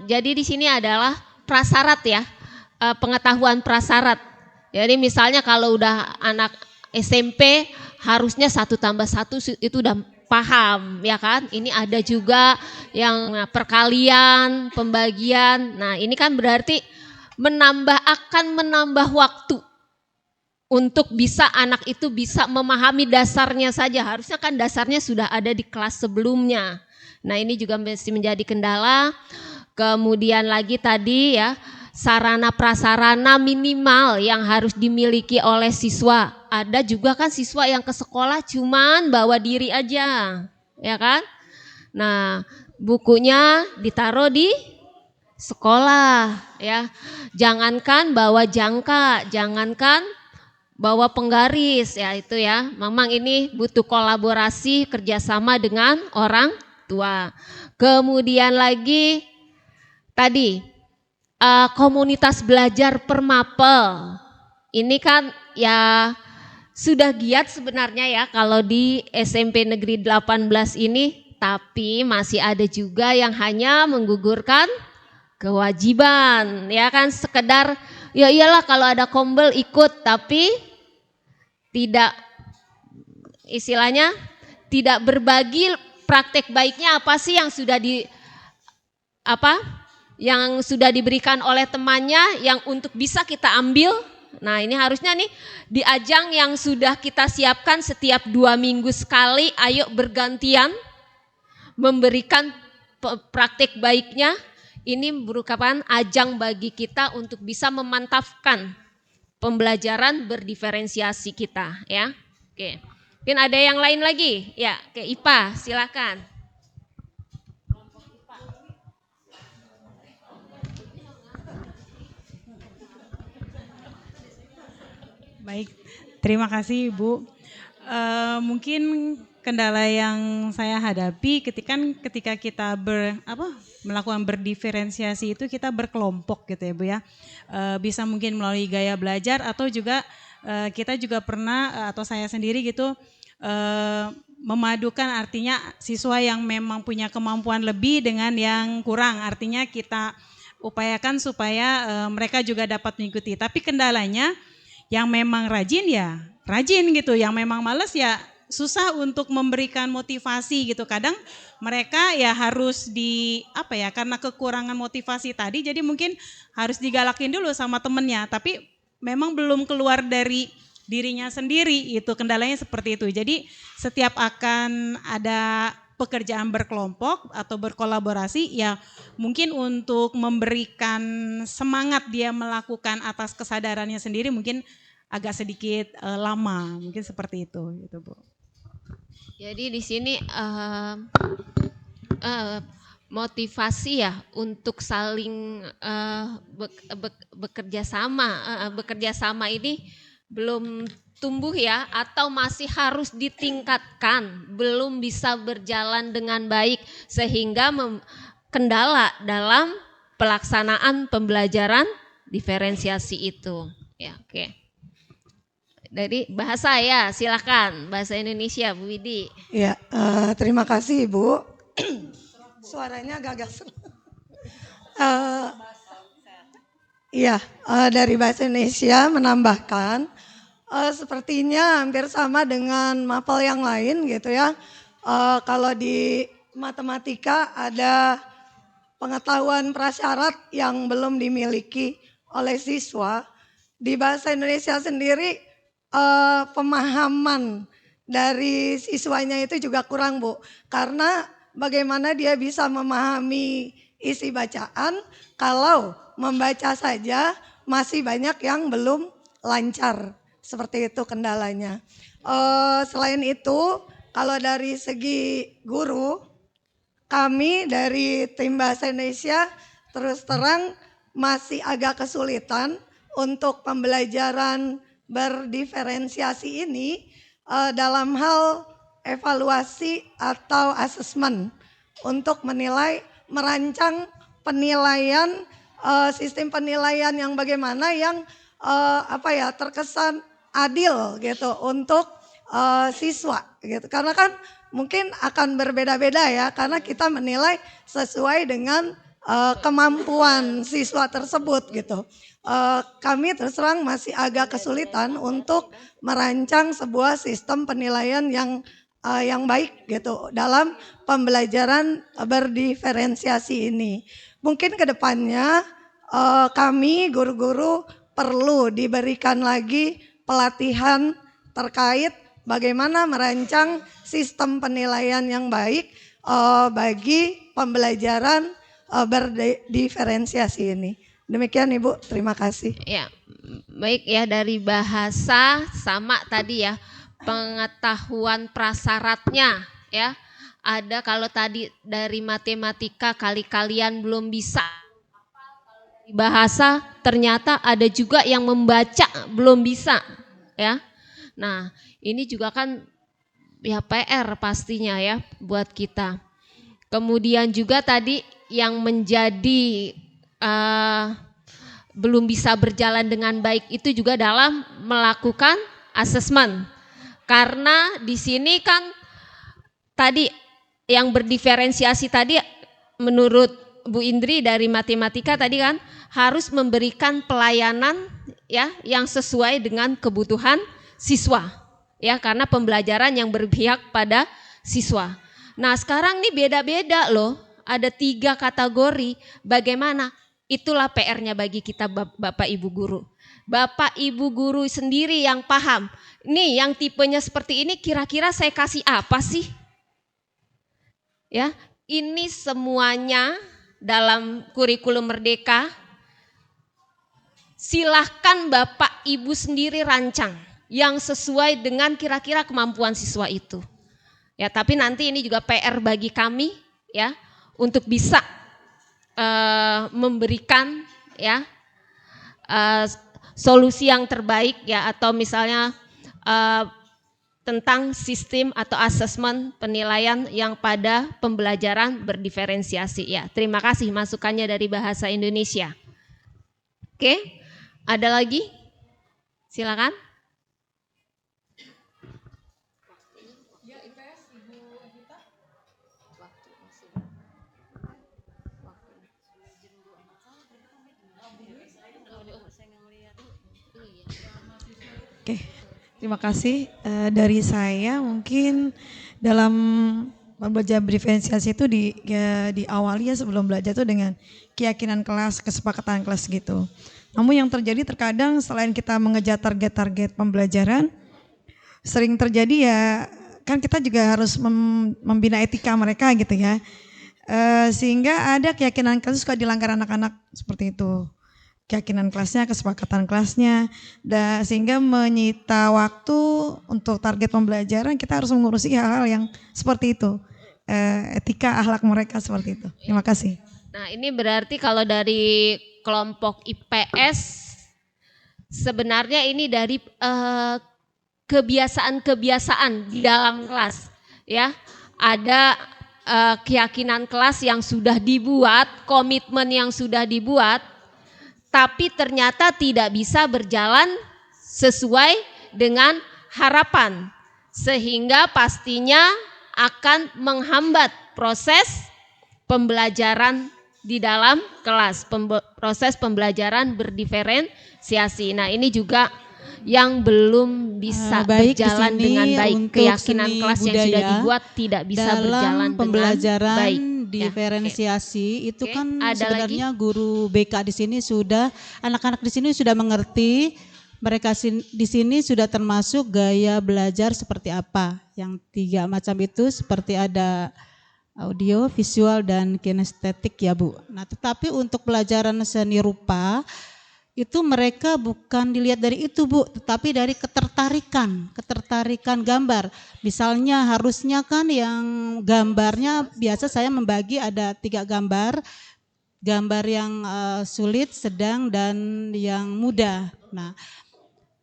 Jadi di sini adalah prasyarat ya, pengetahuan prasyarat. Jadi misalnya kalau udah anak SMP harusnya 1 + 1 itu udah paham ya kan. Ini ada juga yang perkalian, pembagian. Nah ini kan berarti akan menambah waktu untuk bisa anak itu bisa memahami dasarnya saja. Harusnya kan dasarnya sudah ada di kelas sebelumnya. Nah ini juga mesti menjadi kendala. Kemudian lagi tadi ya, sarana prasarana minimal yang harus dimiliki oleh siswa. Ada juga kan siswa yang ke sekolah cuman bawa diri aja, ya kan? Nah, bukunya ditaruh di sekolah ya. Jangankan bawa jangka, jangankan bawa penggaris ya itu ya. Memang ini butuh kolaborasi kerjasama dengan orang tua. Kemudian lagi tadi komunitas belajar per mapel. Ini kan ya sudah giat sebenarnya ya kalau di SMP Negeri 18 ini, tapi masih ada juga yang hanya menggugurkan kewajiban, ya kan, sekedar ya iyalah kalau ada kombel ikut, tapi tidak istilahnya tidak berbagi praktek baiknya apa sih yang sudah yang sudah diberikan oleh temannya yang untuk bisa kita ambil. Nah ini harusnya nih di ajang yang sudah kita siapkan setiap 2 minggu sekali, ayo bergantian memberikan praktek baiknya. Ini merupakan ajang bagi kita untuk bisa memantapkan pembelajaran berdiferensiasi kita ya. Oke. Mungkin ada yang lain lagi? Ya, ke IPA silakan. Baik, terima kasih Ibu. Mungkin kendala yang saya hadapi ketika kita melakukan berdiferensiasi itu kita berkelompok gitu ya Bu ya. Bisa mungkin melalui gaya belajar atau juga kita juga pernah atau saya sendiri gitu memadukan, artinya siswa yang memang punya kemampuan lebih dengan yang kurang. Artinya kita upayakan supaya mereka juga dapat mengikuti. Tapi kendalanya yang memang rajin ya rajin gitu, yang memang males ya susah untuk memberikan motivasi gitu. Kadang mereka ya harus karena kekurangan motivasi tadi, jadi mungkin harus digalakin dulu sama temennya, tapi memang belum keluar dari dirinya sendiri, itu kendalanya seperti itu. Jadi setiap akan ada pekerjaan berkelompok atau berkolaborasi ya mungkin untuk memberikan semangat dia melakukan atas kesadarannya sendiri mungkin agak sedikit lama, mungkin seperti itu gitu Bu. Jadi di sini motivasi ya untuk saling bekerja sama ini belum tumbuh ya, atau masih harus ditingkatkan, belum bisa berjalan dengan baik sehingga kendala dalam pelaksanaan pembelajaran diferensiasi itu. Ya, oke. Dari bahasa ya, silakan bahasa Indonesia Bu Widi. Ya, terima kasih Ibu. Suaranya agak dari bahasa Indonesia menambahkan sepertinya hampir sama dengan mapel yang lain gitu ya. Kalau di matematika ada pengetahuan prasyarat yang belum dimiliki oleh siswa. Di bahasa Indonesia sendiri pemahaman dari siswanya itu juga kurang Bu, karena bagaimana dia bisa memahami isi bacaan kalau membaca saja masih banyak yang belum lancar, seperti itu kendalanya. Selain itu kalau dari segi guru, kami dari tim Bahasa Indonesia terus terang masih agak kesulitan untuk pembelajaran berdiferensiasi ini dalam hal evaluasi atau asesmen untuk menilai, merancang penilaian, sistem penilaian yang bagaimana yang terkesan adil gitu untuk siswa gitu. Karena kan mungkin akan berbeda-beda ya, karena kita menilai sesuai dengan kemampuan siswa tersebut gitu. Kami terus terang masih agak kesulitan untuk merancang sebuah sistem penilaian yang baik gitu dalam pembelajaran berdiferensiasi ini. Mungkin ke depannya kami guru-guru perlu diberikan lagi pelatihan terkait bagaimana merancang sistem penilaian yang baik bagi pembelajaran berdiferensiasi ini. Demikian Ibu, terima kasih. Ya, baik ya, dari bahasa sama tadi ya, pengetahuan prasyaratnya ya. Ada kalau tadi dari matematika kali-kalian belum bisa. Bahasa ternyata ada juga yang membaca belum bisa ya. Nah, ini juga kan ya PR pastinya ya buat kita. Kemudian juga tadi yang menjadi belum bisa berjalan dengan baik itu juga dalam melakukan asesmen. Karena di sini kan tadi yang berdiferensiasi tadi menurut Bu Indri dari matematika tadi kan harus memberikan pelayanan ya yang sesuai dengan kebutuhan siswa. Ya, karena pembelajaran yang berpihak pada siswa. Nah, sekarang nih beda-beda loh. Ada 3 kategori. Bagaimana? Itulah PR-nya bagi kita Bapak Ibu guru. Bapak Ibu guru sendiri yang paham. Nih yang tipenya seperti ini kira-kira saya kasih apa sih? Ya, ini semuanya dalam kurikulum Merdeka. Silahkan Bapak Ibu sendiri rancang yang sesuai dengan kira-kira kemampuan siswa itu. Ya, tapi nanti ini juga PR bagi kami ya untuk bisa memberikan ya solusi yang terbaik ya, atau misalnya tentang sistem atau asesmen penilaian yang pada pembelajaran berdiferensiasi ya. Terima kasih masukannya dari Bahasa Indonesia. Oke, ada lagi? Silakan. Oke, terima kasih. Dari saya mungkin dalam belajar diferensiasi itu di awalnya sebelum belajar itu dengan keyakinan kelas, kesepakatan kelas gitu. Namun yang terjadi terkadang selain kita mengejar target-target pembelajaran, sering terjadi ya kan kita juga harus membina etika mereka gitu ya. Sehingga ada keyakinan kelas suka dilanggar anak-anak seperti itu. Keyakinan kelasnya, kesepakatan kelasnya, sehingga menyita waktu untuk target pembelajaran. Kita harus mengurusi hal-hal yang seperti itu, etika akhlak mereka seperti itu. Terima kasih. Nah, ini berarti kalau dari kelompok IPS sebenarnya ini dari kebiasaan-kebiasaan di dalam kelas ya. Ada keyakinan kelas yang sudah dibuat, komitmen yang sudah dibuat, tapi ternyata tidak bisa berjalan sesuai dengan harapan, sehingga pastinya akan menghambat proses pembelajaran di dalam kelas, proses pembelajaran berdiferensiasi. Nah, ini juga yang belum bisa berjalan dengan baik. Keyakinan kelas yang sudah dibuat tidak bisa berjalan dengan pembelajaran baik. Diferensiasi itu Oke. kan Ada sebenarnya guru BK di sini sudah, anak-anak di sini sudah mengerti, mereka di sini sudah termasuk gaya belajar seperti apa. Yang 3 macam itu seperti ada audio, visual, dan kinestetik ya Bu. Nah, tetapi untuk pelajaran seni rupa itu mereka bukan dilihat dari itu Bu, tetapi dari ketertarikan gambar. Misalnya harusnya kan yang gambarnya biasa saya membagi ada 3 gambar yang sulit, sedang, dan yang mudah. Nah,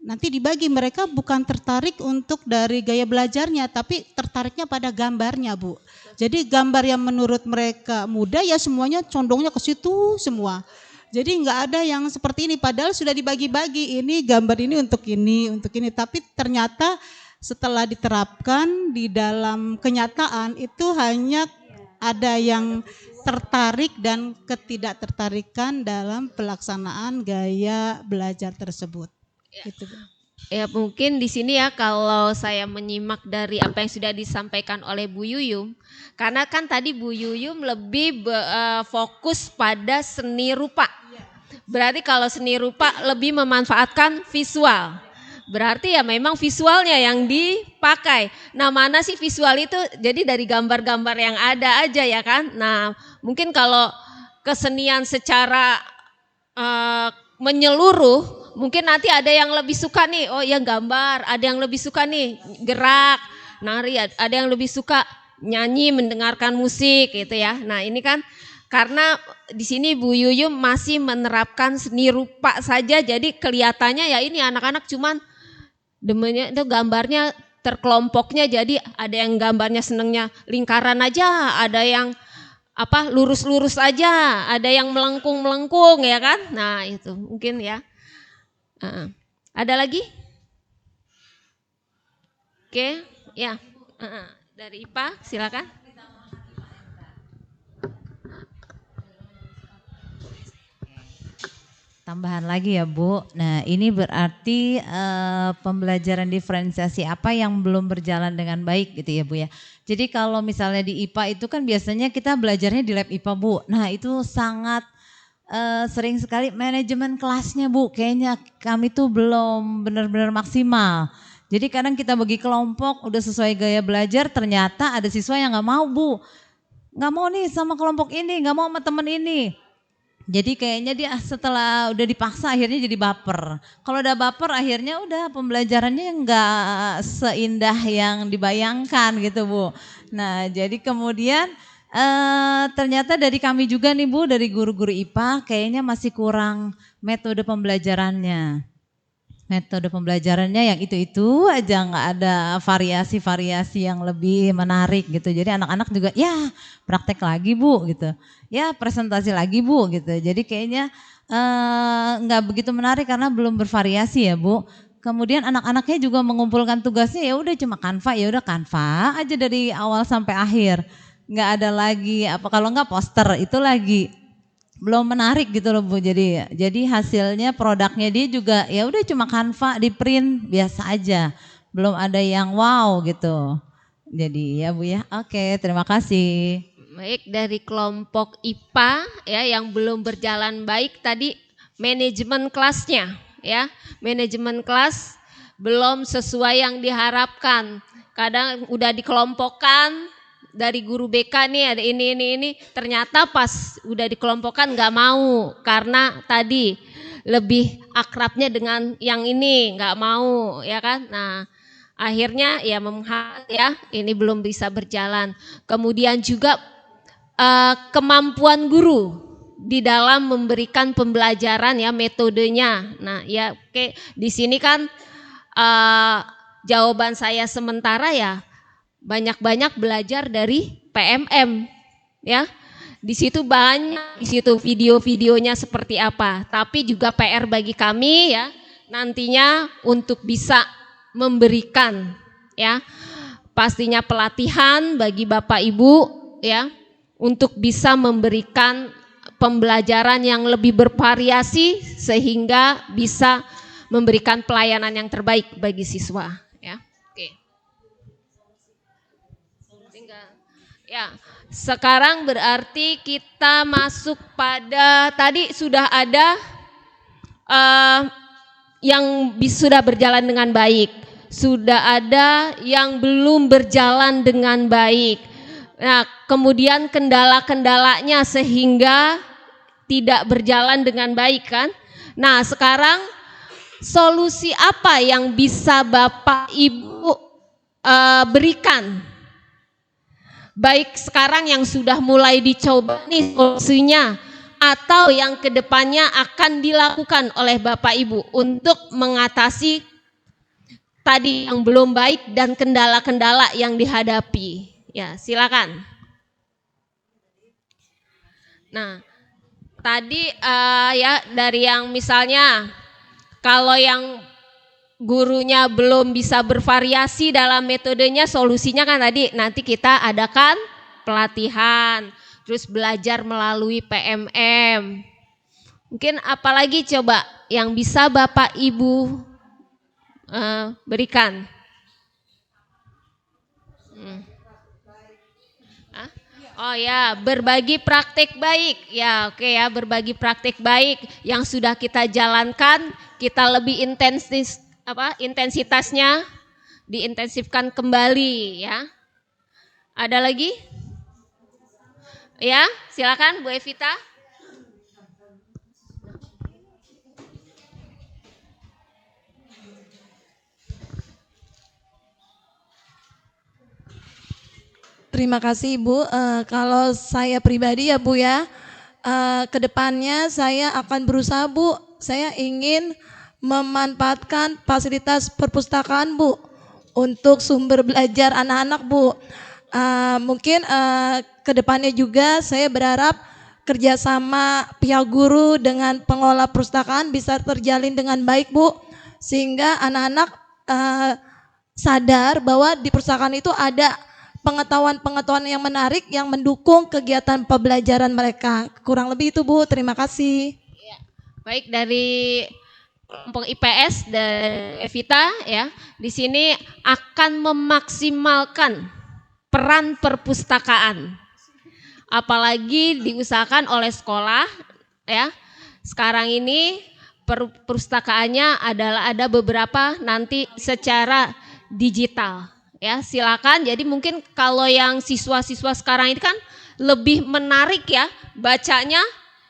nanti dibagi mereka bukan tertarik untuk dari gaya belajarnya, tapi tertariknya pada gambarnya Bu. Jadi gambar yang menurut mereka mudah ya semuanya condongnya ke situ semua. Jadi nggak ada yang seperti ini, padahal sudah dibagi-bagi, ini gambar ini untuk ini, tapi ternyata setelah diterapkan di dalam kenyataan itu hanya ada yang tertarik dan ketidaktertarikan dalam pelaksanaan gaya belajar tersebut. Gitu. Ya, mungkin di sini ya kalau saya menyimak dari apa yang sudah disampaikan oleh Bu Yuyum, karena kan tadi Bu Yuyum lebih fokus pada seni rupa. Berarti kalau seni rupa lebih memanfaatkan visual. Berarti ya memang visualnya yang dipakai. Nah, mana sih visual itu? Jadi dari gambar-gambar yang ada aja ya kan. Nah, mungkin kalau kesenian secara menyeluruh, mungkin nanti ada yang lebih suka nih, oh yang gambar, ada yang lebih suka nih gerak, nari, ada yang lebih suka nyanyi, mendengarkan musik gitu ya. Nah ini kan karena di sini Bu Yuyu masih menerapkan seni rupa saja, jadi kelihatannya ya ini anak-anak cuman demennya itu gambarnya terkelompoknya, jadi ada yang gambarnya senengnya lingkaran aja, ada yang lurus-lurus aja, ada yang melengkung-melengkung ya kan. Nah itu mungkin ya. Ada lagi? Oke, ya. Dari IPA silakan. Tambahan lagi ya Bu. Nah ini berarti pembelajaran diferensiasi apa yang belum berjalan dengan baik gitu ya Bu ya. Jadi kalau misalnya di IPA itu kan biasanya kita belajarnya di lab IPA Bu. Nah itu sangat sering sekali manajemen kelasnya Bu. Kayaknya kami tuh belum benar-benar maksimal. Jadi kadang kita bagi kelompok udah sesuai gaya belajar, ternyata ada siswa yang gak mau Bu. Gak mau nih sama kelompok ini, gak mau sama temen ini. Jadi kayaknya dia setelah udah dipaksa akhirnya jadi baper. Kalau udah baper akhirnya udah pembelajarannya nggak seindah yang dibayangkan gitu Bu. Nah jadi kemudian ternyata dari kami juga nih Bu, dari guru-guru IPA kayaknya masih kurang metode pembelajarannya. Metode pembelajarannya yang itu-itu aja, nggak ada variasi-variasi yang lebih menarik gitu. Jadi anak-anak juga ya praktek lagi Bu gitu, ya presentasi lagi Bu gitu. Jadi kayaknya nggak begitu menarik karena belum bervariasi ya Bu. Kemudian anak-anaknya juga mengumpulkan tugasnya ya udah cuma Canva, ya udah Canva aja dari awal sampai akhir. Nggak ada lagi kalau nggak poster itu lagi. Belum menarik gitu loh Bu. Jadi hasilnya produknya dia juga ya udah cuma Canva di print biasa aja. Belum ada yang wow gitu. Jadi ya Bu ya. Oke, terima kasih. Baik, dari kelompok IPA ya yang belum berjalan baik tadi manajemen kelasnya ya. Manajemen kelas belum sesuai yang diharapkan. Kadang udah dikelompokkan dari guru BK nih ada ini, ternyata pas udah dikelompokkan nggak mau karena tadi lebih akrabnya dengan yang ini nggak mau ya kan. Nah akhirnya ya ini belum bisa berjalan. Kemudian juga kemampuan guru di dalam memberikan pembelajaran ya metodenya. Nah ya oke, di sini kan jawaban saya sementara ya banyak-banyak belajar dari PMM ya. Di situ banyak, di situ video-videonya seperti apa. Tapi juga PR bagi kami ya nantinya untuk bisa memberikan ya pastinya pelatihan bagi Bapak Ibu ya untuk bisa memberikan pembelajaran yang lebih bervariasi sehingga bisa memberikan pelayanan yang terbaik bagi siswa ya. Oke. Ya, sekarang berarti kita masuk pada tadi sudah ada yang sudah berjalan dengan baik, sudah ada yang belum berjalan dengan baik. Nah, kemudian kendala-kendalanya sehingga tidak berjalan dengan baik kan? Nah, sekarang solusi apa yang bisa Bapak Ibu berikan? Baik sekarang yang sudah mulai dicoba nih solusinya atau yang kedepannya akan dilakukan oleh Bapak Ibu untuk mengatasi tadi yang belum baik dan kendala-kendala yang dihadapi. Ya, silakan. Nah, tadi ya dari yang misalnya kalau yang gurunya belum bisa bervariasi dalam metodenya, solusinya kan tadi nanti kita adakan pelatihan, terus belajar melalui PMM. Mungkin apalagi coba yang bisa Bapak Ibu berikan? Oh ya, berbagi praktik baik. Ya, oke ya, berbagi praktik baik yang sudah kita jalankan, kita lebih intensitasnya diintensifkan kembali ya. Ada lagi? Ya, silakan Bu Evita. Terima kasih Ibu. Kalau saya pribadi ya Bu ya, kedepannya saya akan berusaha Bu, saya ingin memanfaatkan fasilitas perpustakaan Bu untuk sumber belajar anak-anak Bu. Mungkin kedepannya juga saya berharap kerjasama pihak guru dengan pengelola perpustakaan bisa terjalin dengan baik Bu, sehingga anak-anak sadar bahwa di perpustakaan itu ada pengetahuan-pengetahuan yang menarik yang mendukung kegiatan pembelajaran mereka. Kurang lebih itu Bu, terima kasih. Baik, dari kelompok IPS dan Evita ya, di sini akan memaksimalkan peran perpustakaan. Apalagi diusahakan oleh sekolah ya. Sekarang ini perpustakaannya adalah ada beberapa nanti secara digital. Ya, silakan. Jadi mungkin kalau yang siswa-siswa sekarang ini kan lebih menarik ya bacanya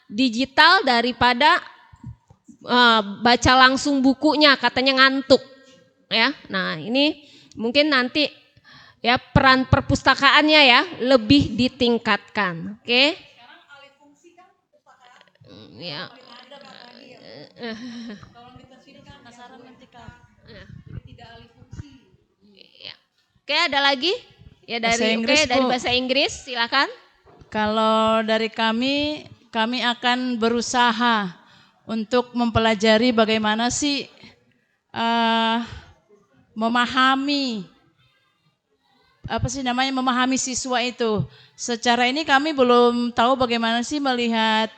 digital daripada baca langsung bukunya, katanya ngantuk. Ya, nah ini mungkin nanti ya peran perpustakaannya ya lebih ditingkatkan. Oke? Ya. Oke, ada lagi? Ya dari dari bahasa Inggris, silakan. Kalau dari kami akan berusaha untuk mempelajari bagaimana sih memahami memahami siswa itu. Secara ini kami belum tahu bagaimana sih melihat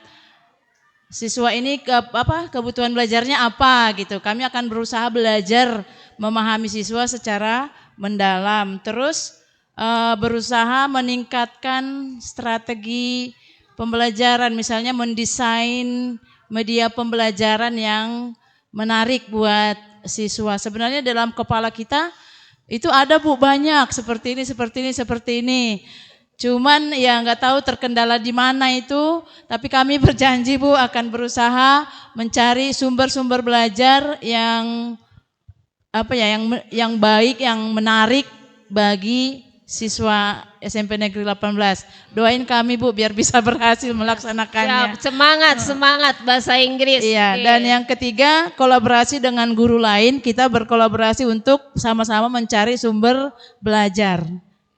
siswa ini kebutuhan belajarnya apa gitu. Kami akan berusaha belajar memahami siswa secara mendalam. Terus berusaha meningkatkan strategi pembelajaran, misalnya mendesain media pembelajaran yang menarik buat siswa. Sebenarnya dalam kepala kita itu ada Bu banyak seperti ini. Cuman ya nggak tahu terkendala di mana itu, tapi kami berjanji Bu akan berusaha mencari sumber-sumber belajar yang yang baik, yang menarik bagi siswa SMP Negeri 18. Doain kami Bu biar bisa berhasil melaksanakannya. Siap, semangat bahasa Inggris. Iya, dan yang ketiga kolaborasi dengan guru lain, kita berkolaborasi untuk sama-sama mencari sumber belajar.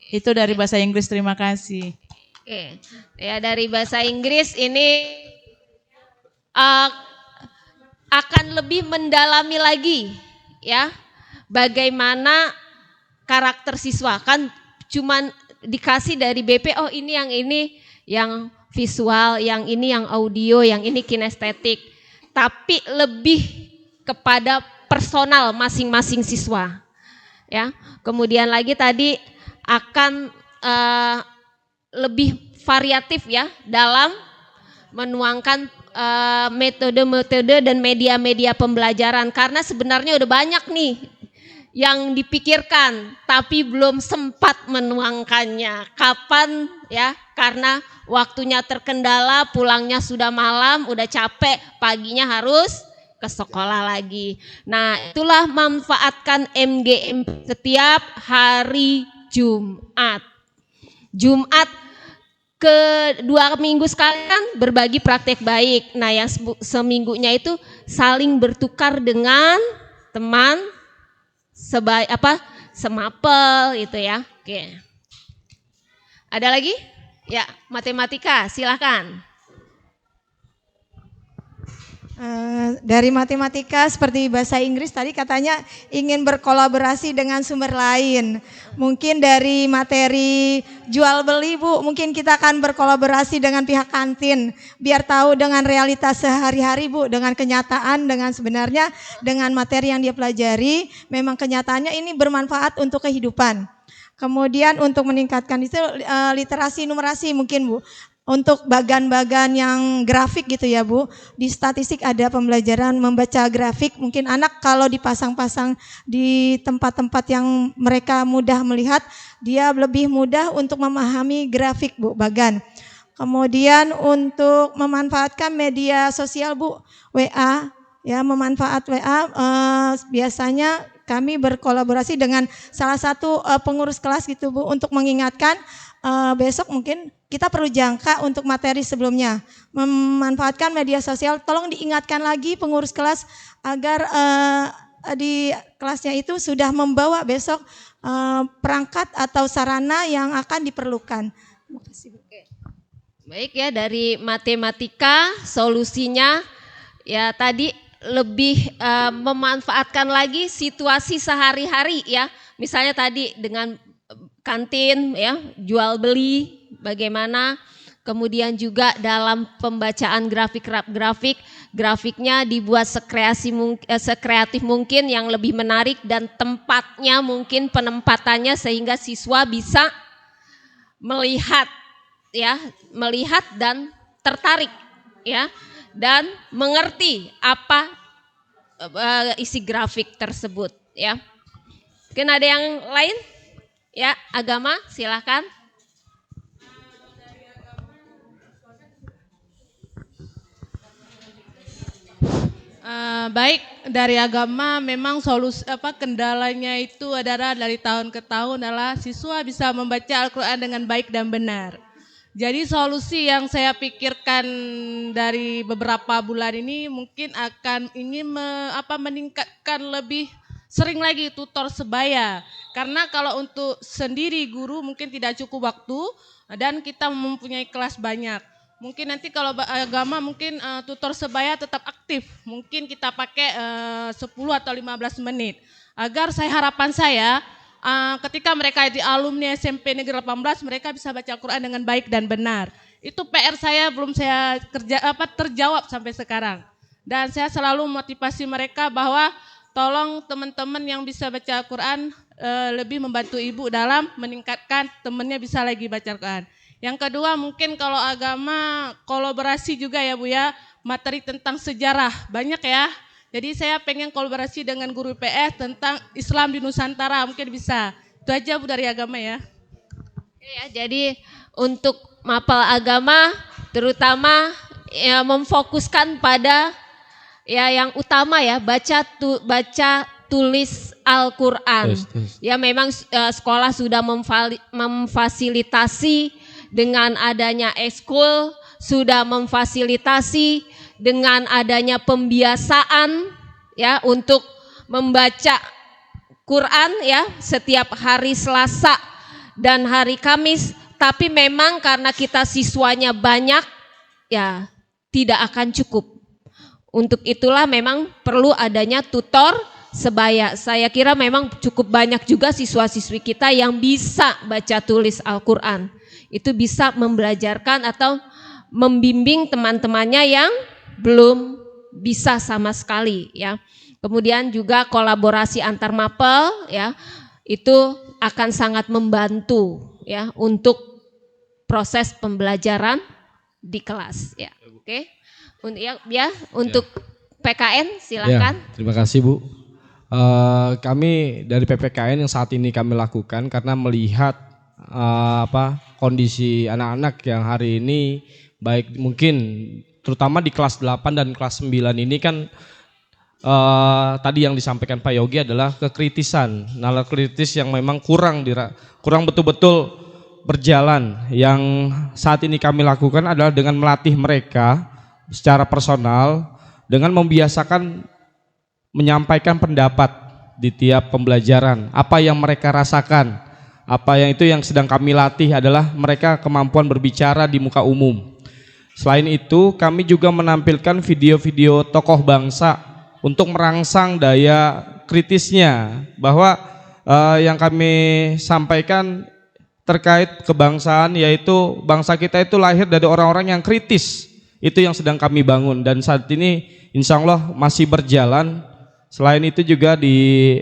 Itu dari bahasa Inggris, terima kasih. Oke, ya dari bahasa Inggris ini akan lebih mendalami lagi ya bagaimana karakter siswa. Kan cuman dikasih dari BP, oh ini yang visual, yang ini yang audio, yang ini kinestetik. Tapi lebih kepada personal masing-masing siswa. Ya. Kemudian lagi tadi akan lebih variatif ya dalam menuangkan metode-metode dan media-media pembelajaran, karena sebenarnya udah banyak nih yang dipikirkan tapi belum sempat menuangkannya. Kapan ya? Karena waktunya terkendala, pulangnya sudah malam, udah capek, paginya harus ke sekolah lagi. Nah, itulah manfaatkan MGM setiap hari Jumat. Jumat ke 2 minggu sekali kan berbagi praktek baik. Nah, yang seminggunya itu saling bertukar dengan teman semapel itu ya. Oke. Ada lagi? Ya, matematika, silakan. Dari matematika seperti bahasa Inggris tadi katanya ingin berkolaborasi dengan sumber lain. Mungkin dari materi jual beli Bu, mungkin kita akan berkolaborasi dengan pihak kantin biar tahu dengan realitas sehari-hari Bu, dengan kenyataan, dengan sebenarnya dengan materi yang dia pelajari, memang kenyataannya ini bermanfaat untuk kehidupan. Kemudian untuk meningkatkan itu literasi numerasi mungkin Bu. Untuk bagan-bagan yang grafik gitu ya Bu, di statistik ada pembelajaran membaca grafik, mungkin anak kalau dipasang-pasang di tempat-tempat yang mereka mudah melihat, dia lebih mudah untuk memahami grafik Bu, bagan. Kemudian untuk memanfaatkan media sosial Bu, WA, ya memanfaat WA, biasanya kami berkolaborasi dengan salah satu pengurus kelas gitu Bu, untuk mengingatkan besok mungkin kita perlu jangka untuk materi sebelumnya. Memanfaatkan media sosial, tolong diingatkan lagi pengurus kelas agar di kelasnya itu sudah membawa besok perangkat atau sarana yang akan diperlukan. Terima kasih, Bu. Baik ya, dari matematika solusinya ya tadi lebih memanfaatkan lagi situasi sehari-hari ya. Misalnya tadi dengan kantin ya, jual beli bagaimana, kemudian juga dalam pembacaan grafiknya dibuat sekreatif mungkin yang lebih menarik, dan tempatnya mungkin penempatannya sehingga siswa bisa melihat dan tertarik ya, dan mengerti apa isi grafik tersebut ya. Mungkin ada yang lain ya, agama silakan. Baik, dari agama memang kendalanya itu adalah dari tahun ke tahun adalah siswa bisa membaca Al-Quran dengan baik dan benar. Jadi solusi yang saya pikirkan dari beberapa bulan ini mungkin ingin meningkatkan lebih sering lagi tutor sebaya. Karena kalau untuk sendiri guru mungkin tidak cukup waktu dan kita mempunyai kelas banyak. Mungkin nanti kalau agama mungkin tutor sebaya tetap aktif. Mungkin kita pakai 10 atau 15 menit. Harapan saya ketika mereka di alumni SMP Negeri 18 mereka bisa baca Al-Quran dengan baik dan benar. Itu PR saya belum saya terjawab sampai sekarang. Dan saya selalu motivasi mereka bahwa tolong teman-teman yang bisa baca Al-Quran lebih membantu ibu dalam meningkatkan temannya bisa lagi baca Al-Quran. Yang kedua mungkin kalau agama kolaborasi juga ya Bu ya, materi tentang sejarah banyak ya. Jadi saya pengen kolaborasi dengan guru IPS tentang Islam di Nusantara, mungkin bisa. Itu aja Bu dari agama ya. Ya, jadi untuk mapel agama terutama ya memfokuskan pada ya yang utama ya, baca tulis Al-Quran. Ya memang sekolah sudah memfasilitasi dengan adanya ekskul, sudah memfasilitasi dengan adanya pembiasaan ya untuk membaca Quran ya setiap hari Selasa dan hari Kamis, tapi memang karena kita siswanya banyak ya tidak akan cukup. Untuk itulah memang perlu adanya tutor sebaya. Saya kira memang cukup banyak juga siswa-siswi kita yang bisa baca tulis Al-Quran. Itu bisa membelajarkan atau membimbing teman-temannya yang belum bisa sama sekali ya. Kemudian juga kolaborasi antar mapel ya, itu akan sangat membantu ya untuk proses pembelajaran di kelas ya. Oke. Untuk PKN silakan. Ya, terima kasih Bu. Kami dari PPKN yang saat ini kami lakukan karena melihat kondisi anak-anak yang hari ini baik mungkin terutama di kelas 8 dan kelas 9 ini kan tadi yang disampaikan Pak Yogi adalah kekritisan, nalar kritis yang memang kurang betul-betul berjalan. Yang saat ini kami lakukan adalah dengan melatih mereka secara personal dengan membiasakan menyampaikan pendapat di tiap pembelajaran, apa yang mereka rasakan, apa yang itu yang sedang kami latih adalah mereka kemampuan berbicara di muka umum. Selain itu kami juga menampilkan video-video tokoh bangsa untuk merangsang daya kritisnya, bahwa yang kami sampaikan terkait kebangsaan yaitu bangsa kita itu lahir dari orang-orang yang kritis. Itu yang sedang kami bangun dan saat ini insya Allah masih berjalan. Selain itu juga di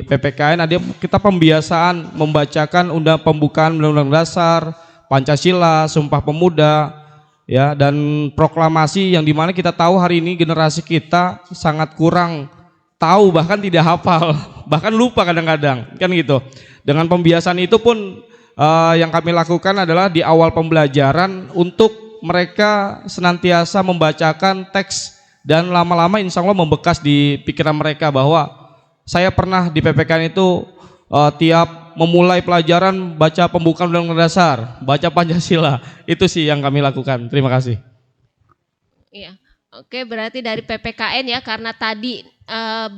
PPKN ada kita pembiasaan membacakan pembukaan Undang-Undang Dasar, Pancasila, Sumpah Pemuda, ya, dan proklamasi yang dimana kita tahu hari ini generasi kita sangat kurang tahu, bahkan tidak hafal, bahkan lupa kadang-kadang kan gitu. Dengan pembiasaan itu pun yang kami lakukan adalah di awal pembelajaran untuk mereka senantiasa membacakan teks dan lama-lama insya Allah membekas di pikiran mereka bahwa saya pernah di PPKN itu tiap memulai pelajaran baca pembukaan Undang-Undang Dasar, baca Pancasila. Itu sih yang kami lakukan. Terima kasih. Iya. Oke, berarti dari PPKN ya, karena tadi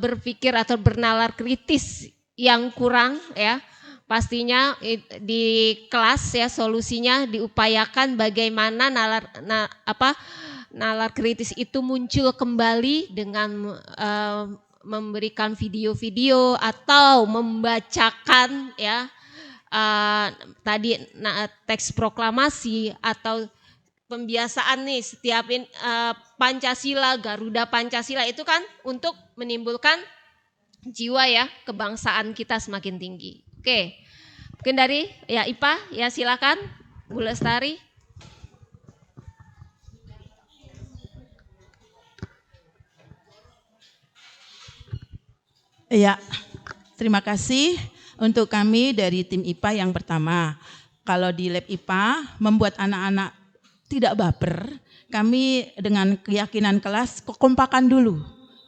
berpikir atau bernalar kritis yang kurang ya. Pastinya di kelas ya solusinya diupayakan bagaimana nalar kritis itu muncul kembali dengan memberikan video-video atau membacakan ya tadi teks proklamasi atau pembiasaan nih setiap Pancasila, Garuda Pancasila itu kan untuk menimbulkan jiwa ya kebangsaan kita semakin tinggi. Oke, mungkin dari ya IPA ya silakan Bu Lestari. Ya, terima kasih untuk kami dari tim IPA yang pertama. Kalau di lab IPA membuat anak-anak tidak baper, kami dengan keyakinan kelas kompakan dulu.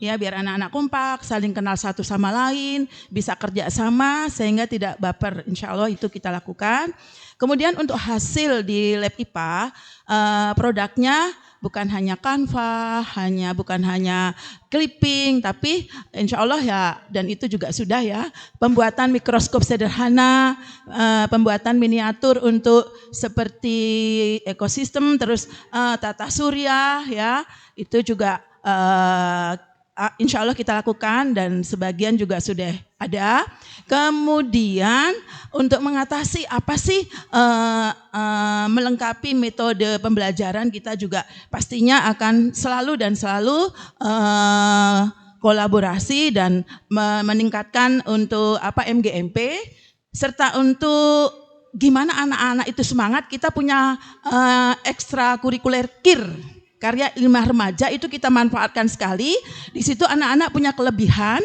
Ya, biar anak-anak kompak, saling kenal satu sama lain, bisa kerja sama sehingga tidak baper. Insya Allah itu kita lakukan. Kemudian untuk hasil di lab IPA, produknya bukan hanya Canva, bukan hanya clipping, tapi insya Allah ya, dan itu juga sudah ya, pembuatan mikroskop sederhana, pembuatan miniatur untuk seperti ekosistem, terus tata surya ya, itu juga insya Allah kita lakukan dan sebagian juga sudah ada. Kemudian untuk mengatasi apa sih melengkapi metode pembelajaran, kita juga pastinya akan selalu kolaborasi dan meningkatkan untuk MGMP, serta untuk gimana anak-anak itu semangat. Kita punya ekstrakurikuler KIR, karya ilmiah remaja, itu kita manfaatkan sekali. Di situ anak-anak punya kelebihan,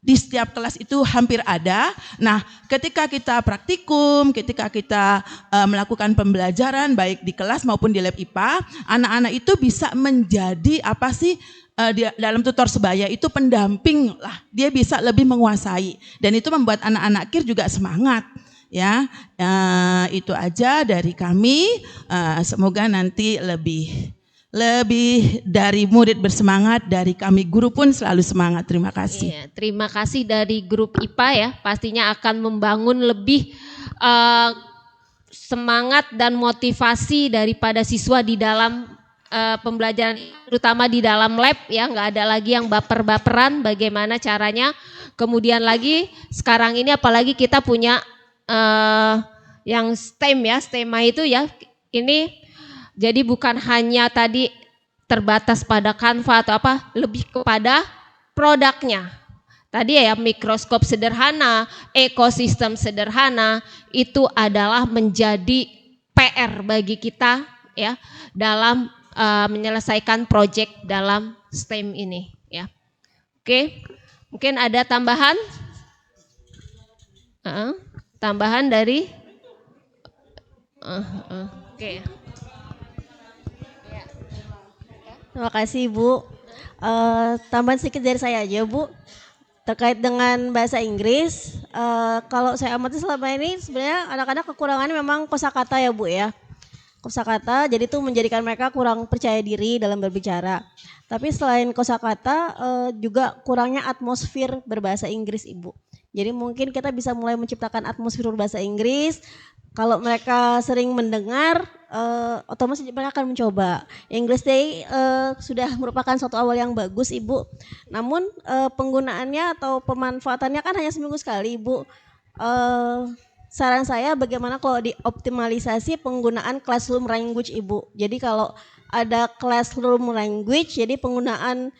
di setiap kelas itu hampir ada. Nah, ketika kita praktikum, ketika kita melakukan pembelajaran baik di kelas maupun di lab IPA, anak-anak itu bisa menjadi dalam tutor sebaya itu pendamping lah. Dia bisa lebih menguasai dan itu membuat anak-anak KIR juga semangat. Ya, itu aja dari kami. Semoga nanti lebih dari murid bersemangat, dari kami guru pun selalu semangat. Terima kasih. Iya, terima kasih dari grup IPA ya, pastinya akan membangun lebih semangat dan motivasi daripada siswa di dalam pembelajaran, terutama di dalam lab ya, nggak ada lagi yang baper-baperan. Bagaimana caranya? Kemudian lagi sekarang ini apalagi kita punya yang STEM ya, STEMA itu ya, ini jadi bukan hanya tadi terbatas pada Canva atau apa, lebih kepada produknya. Tadi ya mikroskop sederhana, ekosistem sederhana, itu adalah menjadi PR bagi kita ya dalam menyelesaikan proyek dalam STEM ini ya. Oke, mungkin ada tambahan? Tambahan dari? Oke. Terima kasih Bu. Tambahan sedikit dari saya aja Bu. Terkait dengan bahasa Inggris, kalau saya amati selama ini sebenarnya anak-anak kekurangannya memang kosakata ya Bu ya. Kosakata, jadi itu menjadikan mereka kurang percaya diri dalam berbicara. Tapi selain kosakata, juga kurangnya atmosfer berbahasa Inggris Ibu. Jadi mungkin kita bisa mulai menciptakan atmosfer berbahasa Inggris. Kalau mereka sering mendengar, otomatis mereka akan mencoba. English Day sudah merupakan suatu awal yang bagus Ibu. Namun penggunaannya atau pemanfaatannya kan hanya seminggu sekali Ibu. Saran saya bagaimana kalau dioptimalisasi penggunaan classroom language Ibu. Jadi kalau ada classroom language, jadi penggunaan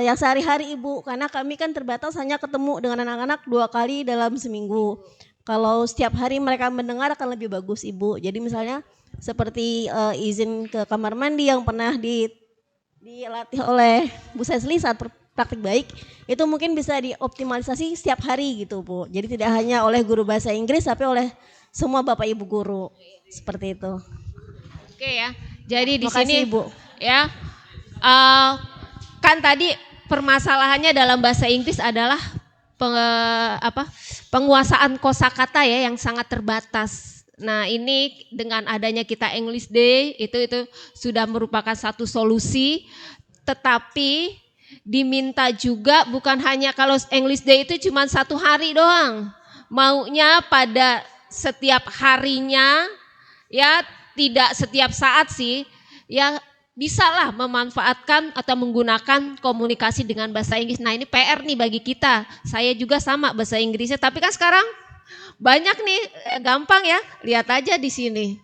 yang sehari-hari Ibu. Karena kami kan terbatas hanya ketemu dengan anak-anak 2 kali dalam seminggu. Kalau setiap hari mereka mendengar akan lebih bagus Ibu. Jadi misalnya seperti izin ke kamar mandi yang pernah dilatih oleh Bu Sesli saat praktik baik, itu mungkin bisa dioptimalisasi setiap hari gitu Bu. Jadi tidak hanya oleh guru bahasa Inggris tapi oleh semua Bapak Ibu guru. Seperti itu. Oke ya. Jadi di Terima sini kasih, Bu. Ya. Kan tadi permasalahannya dalam bahasa Inggris adalah penguasaan kosakata ya yang sangat terbatas. Nah, ini dengan adanya kita English Day itu sudah merupakan satu solusi, tetapi diminta juga bukan hanya kalau English Day itu cuma 1 hari doang. Maunya pada setiap harinya, ya tidak setiap saat sih, ya bisalah memanfaatkan atau menggunakan komunikasi dengan bahasa Inggris. Nah, ini PR nih bagi kita. Saya juga sama bahasa Inggrisnya, tapi kan sekarang banyak nih, gampang ya. Lihat aja di sini.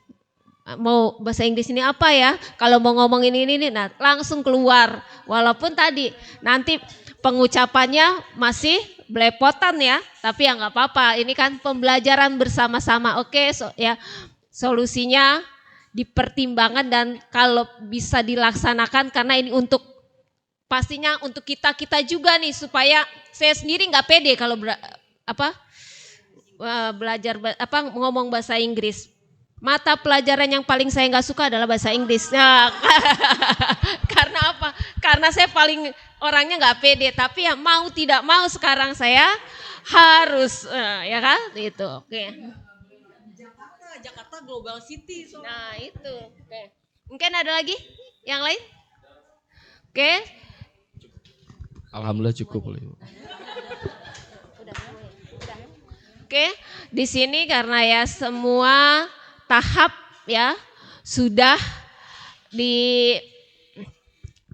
Mau bahasa Inggris ini apa ya? Kalau mau ngomong ini, nah langsung keluar. Walaupun tadi nanti pengucapannya masih belepotan ya, tapi ya nggak apa-apa. Ini kan pembelajaran bersama-sama. Oke, ya solusinya dipertimbangkan dan kalau bisa dilaksanakan, karena ini untuk pastinya untuk kita juga nih, supaya saya sendiri nggak pede kalau belajar ngomong bahasa Inggris. Mata pelajaran yang paling saya nggak suka adalah bahasa Inggris. Nah, karena apa? Karena saya paling orangnya nggak pede, tapi ya mau tidak mau sekarang saya harus, ya kan? Itu, oke. Jakarta Global City. Nah itu, oke. Mungkin ada lagi yang lain? Oke. Alhamdulillah cukup. Oke, di sini karena ya semua tahap ya sudah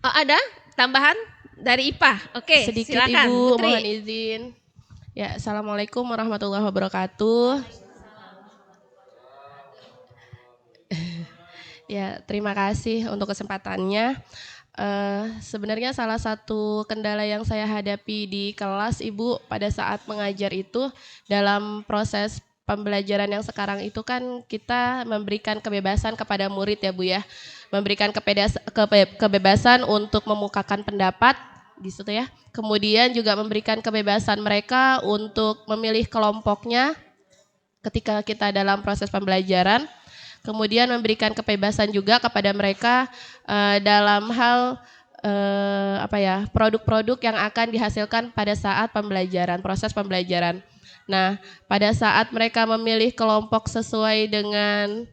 ada tambahan dari IPA. Oke, sedikit silakan, Ibu, Putri. mohon izin. Ya, Assalamualaikum warahmatullahi wabarakatuh. Ya, terima kasih untuk kesempatannya. Sebenarnya salah satu kendala yang saya hadapi di kelas Ibu pada saat mengajar itu, dalam proses pembelajaran yang sekarang itu kan kita memberikan kebebasan kepada murid ya Bu ya. Memberikan kebebasan untuk memukakan pendapat di situ ya. Kemudian juga memberikan kebebasan mereka untuk memilih kelompoknya ketika kita dalam proses pembelajaran. Kemudian memberikan kebebasan juga kepada mereka dalam hal produk-produk yang akan dihasilkan pada saat pembelajaran, proses pembelajaran. Nah, pada saat mereka memilih kelompok sesuai dengan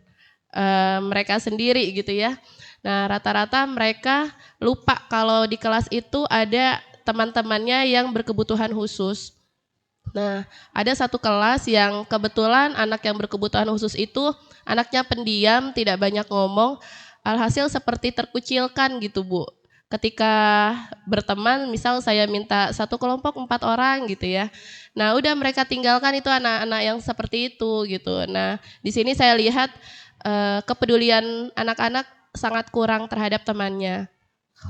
mereka sendiri gitu ya. Nah, rata-rata mereka lupa kalau di kelas itu ada teman-temannya yang berkebutuhan khusus. Nah, ada satu kelas yang kebetulan anak yang berkebutuhan khusus itu anaknya pendiam, tidak banyak ngomong, alhasil seperti terkucilkan gitu Bu. Ketika berteman, misal saya minta satu kelompok 4 orang gitu ya. Nah, udah mereka tinggalkan itu anak-anak yang seperti itu gitu. Nah, di sini saya lihat kepedulian anak-anak sangat kurang terhadap temannya.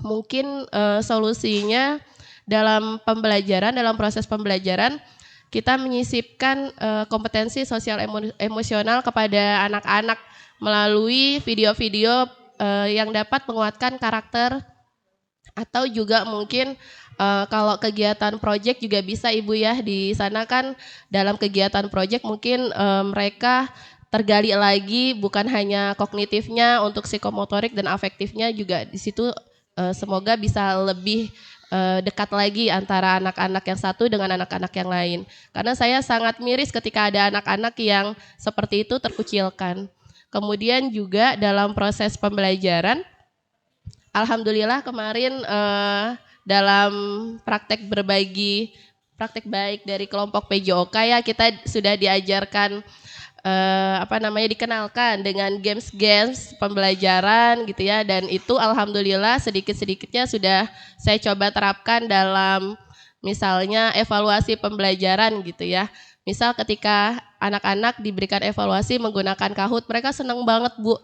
Mungkin solusinya dalam pembelajaran, dalam proses pembelajaran, kita menyisipkan kompetensi sosial emosional kepada anak-anak melalui video-video yang dapat menguatkan karakter, atau juga mungkin kalau kegiatan proyek juga bisa Ibu ya. Di sana kan dalam kegiatan proyek mungkin mereka tergali lagi bukan hanya kognitifnya, untuk psikomotorik dan afektifnya juga di situ semoga bisa lebih dekat lagi antara anak-anak yang satu dengan anak-anak yang lain. Karena saya sangat miris ketika ada anak-anak yang seperti itu terkucilkan. Kemudian juga dalam proses pembelajaran, alhamdulillah kemarin dalam praktek baik dari kelompok PJOK ya, kita sudah diajarkan dikenalkan dengan games pembelajaran gitu ya, dan itu alhamdulillah sedikit-sedikitnya sudah saya coba terapkan dalam misalnya evaluasi pembelajaran gitu ya. Misal ketika anak-anak diberikan evaluasi menggunakan Kahoot, mereka senang banget Bu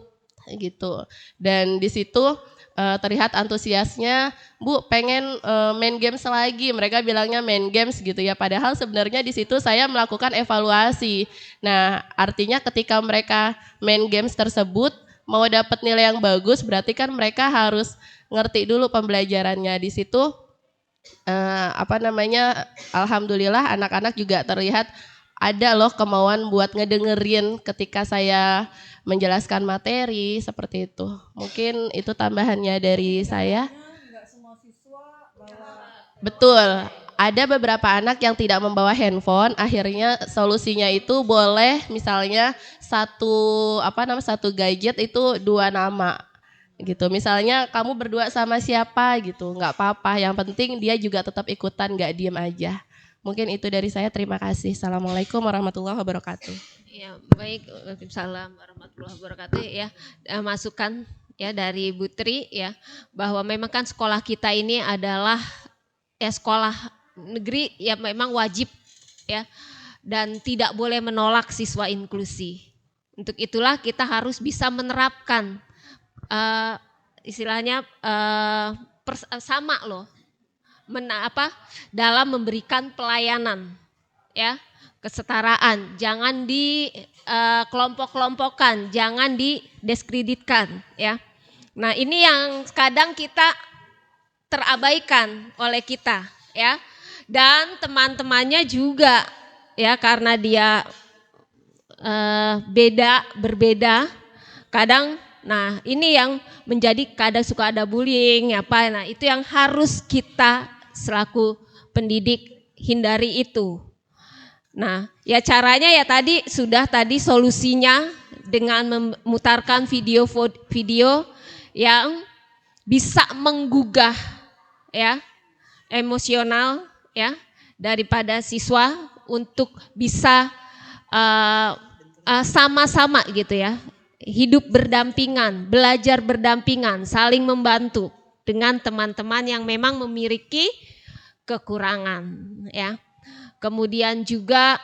gitu. Dan di situ terlihat antusiasnya, Bu pengen main games lagi, mereka bilangnya main games gitu ya, padahal sebenarnya di situ saya melakukan evaluasi. Nah, artinya ketika mereka main games tersebut mau dapat nilai yang bagus, berarti kan mereka harus ngerti dulu pembelajarannya. Di situ alhamdulillah anak-anak juga terlihat ada loh kemauan buat ngedengerin ketika saya menjelaskan materi seperti itu. Mungkin itu tambahannya dari saya. Betul, ada beberapa anak yang tidak membawa handphone, akhirnya solusinya itu boleh misalnya satu gadget itu 2 nama gitu. Misalnya kamu berdua sama siapa gitu, nggak apa-apa. Yang penting dia juga tetap ikutan, nggak diem aja. Mungkin itu dari saya. Terima kasih. Assalamualaikum warahmatullahi wabarakatuh. Ya, baik. Waalaikumsalam warahmatullahi wabarakatuh. Ya, masukan ya dari Bu Tri ya, bahwa memang kan sekolah kita ini adalah sekolah negeri ya, memang wajib ya, dan tidak boleh menolak siswa inklusi. Untuk itulah kita harus bisa menerapkan istilahnya sama loh, dalam memberikan pelayanan ya, kesetaraan, jangan di kelompok-kelompokkan, jangan didiskreditkan ya. Nah, ini yang kadang kita terabaikan oleh kita ya, dan teman-temannya juga ya, karena dia berbeda kadang. Nah, ini yang menjadi kadang suka ada bullying apa. Nah, itu yang harus kita selaku pendidik hindari itu. Nah, ya caranya ya tadi solusinya dengan memutarkan video yang bisa menggugah ya emosional ya daripada siswa untuk bisa sama-sama gitu ya, hidup berdampingan, belajar berdampingan, saling membantu dengan teman-teman yang memang memiliki kekurangan ya. Kemudian juga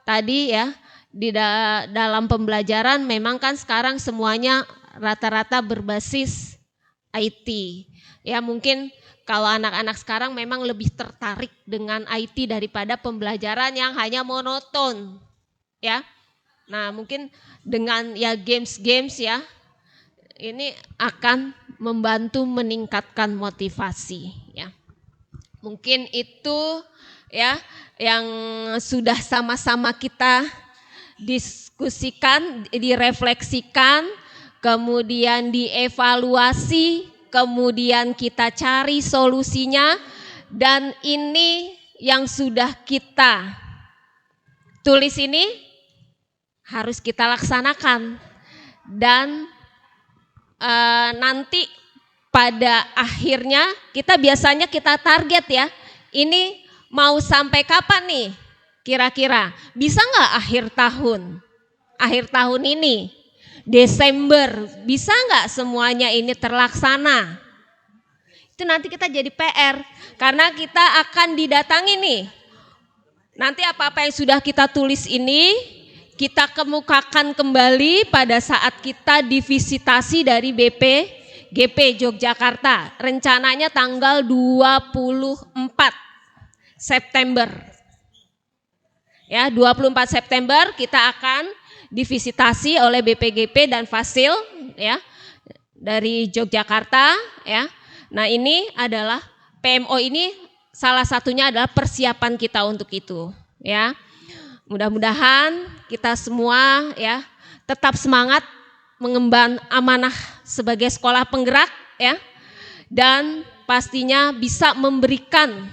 tadi ya, di dalam pembelajaran memang kan sekarang semuanya rata-rata berbasis IT. Ya, mungkin kalau anak-anak sekarang memang lebih tertarik dengan IT daripada pembelajaran yang hanya monoton ya. Nah, mungkin dengan ya games ya, ini akan membantu meningkatkan motivasi ya. Mungkin itu ya yang sudah sama-sama kita diskusikan, direfleksikan, kemudian dievaluasi, kemudian kita cari solusinya, dan ini yang sudah kita tulis ini harus kita laksanakan. Dan nanti pada akhirnya biasanya kita target ya, ini mau sampai kapan nih kira-kira, bisa nggak akhir tahun ini, Desember, bisa nggak semuanya ini terlaksana? Itu nanti kita jadi PR, karena kita akan didatangi nih, nanti apa-apa yang sudah kita tulis ini kita kemukakan kembali pada saat kita divisitasi dari BPGP Yogyakarta. Rencananya tanggal 24 September. Ya, 24 September kita akan divisitasi oleh BPGP dan Fasil ya dari Yogyakarta ya. Nah, ini adalah PMO, ini salah satunya adalah persiapan kita untuk itu ya. Mudah-mudahan kita semua ya tetap semangat mengemban amanah sebagai sekolah penggerak ya, dan pastinya bisa memberikan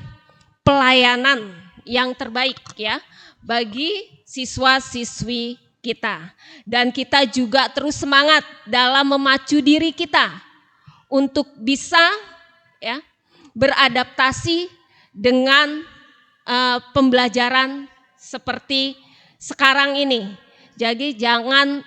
pelayanan yang terbaik ya bagi siswa-siswi kita. Dan kita juga terus semangat dalam memacu diri kita untuk bisa ya beradaptasi dengan pembelajaran seperti sekarang ini. Jadi jangan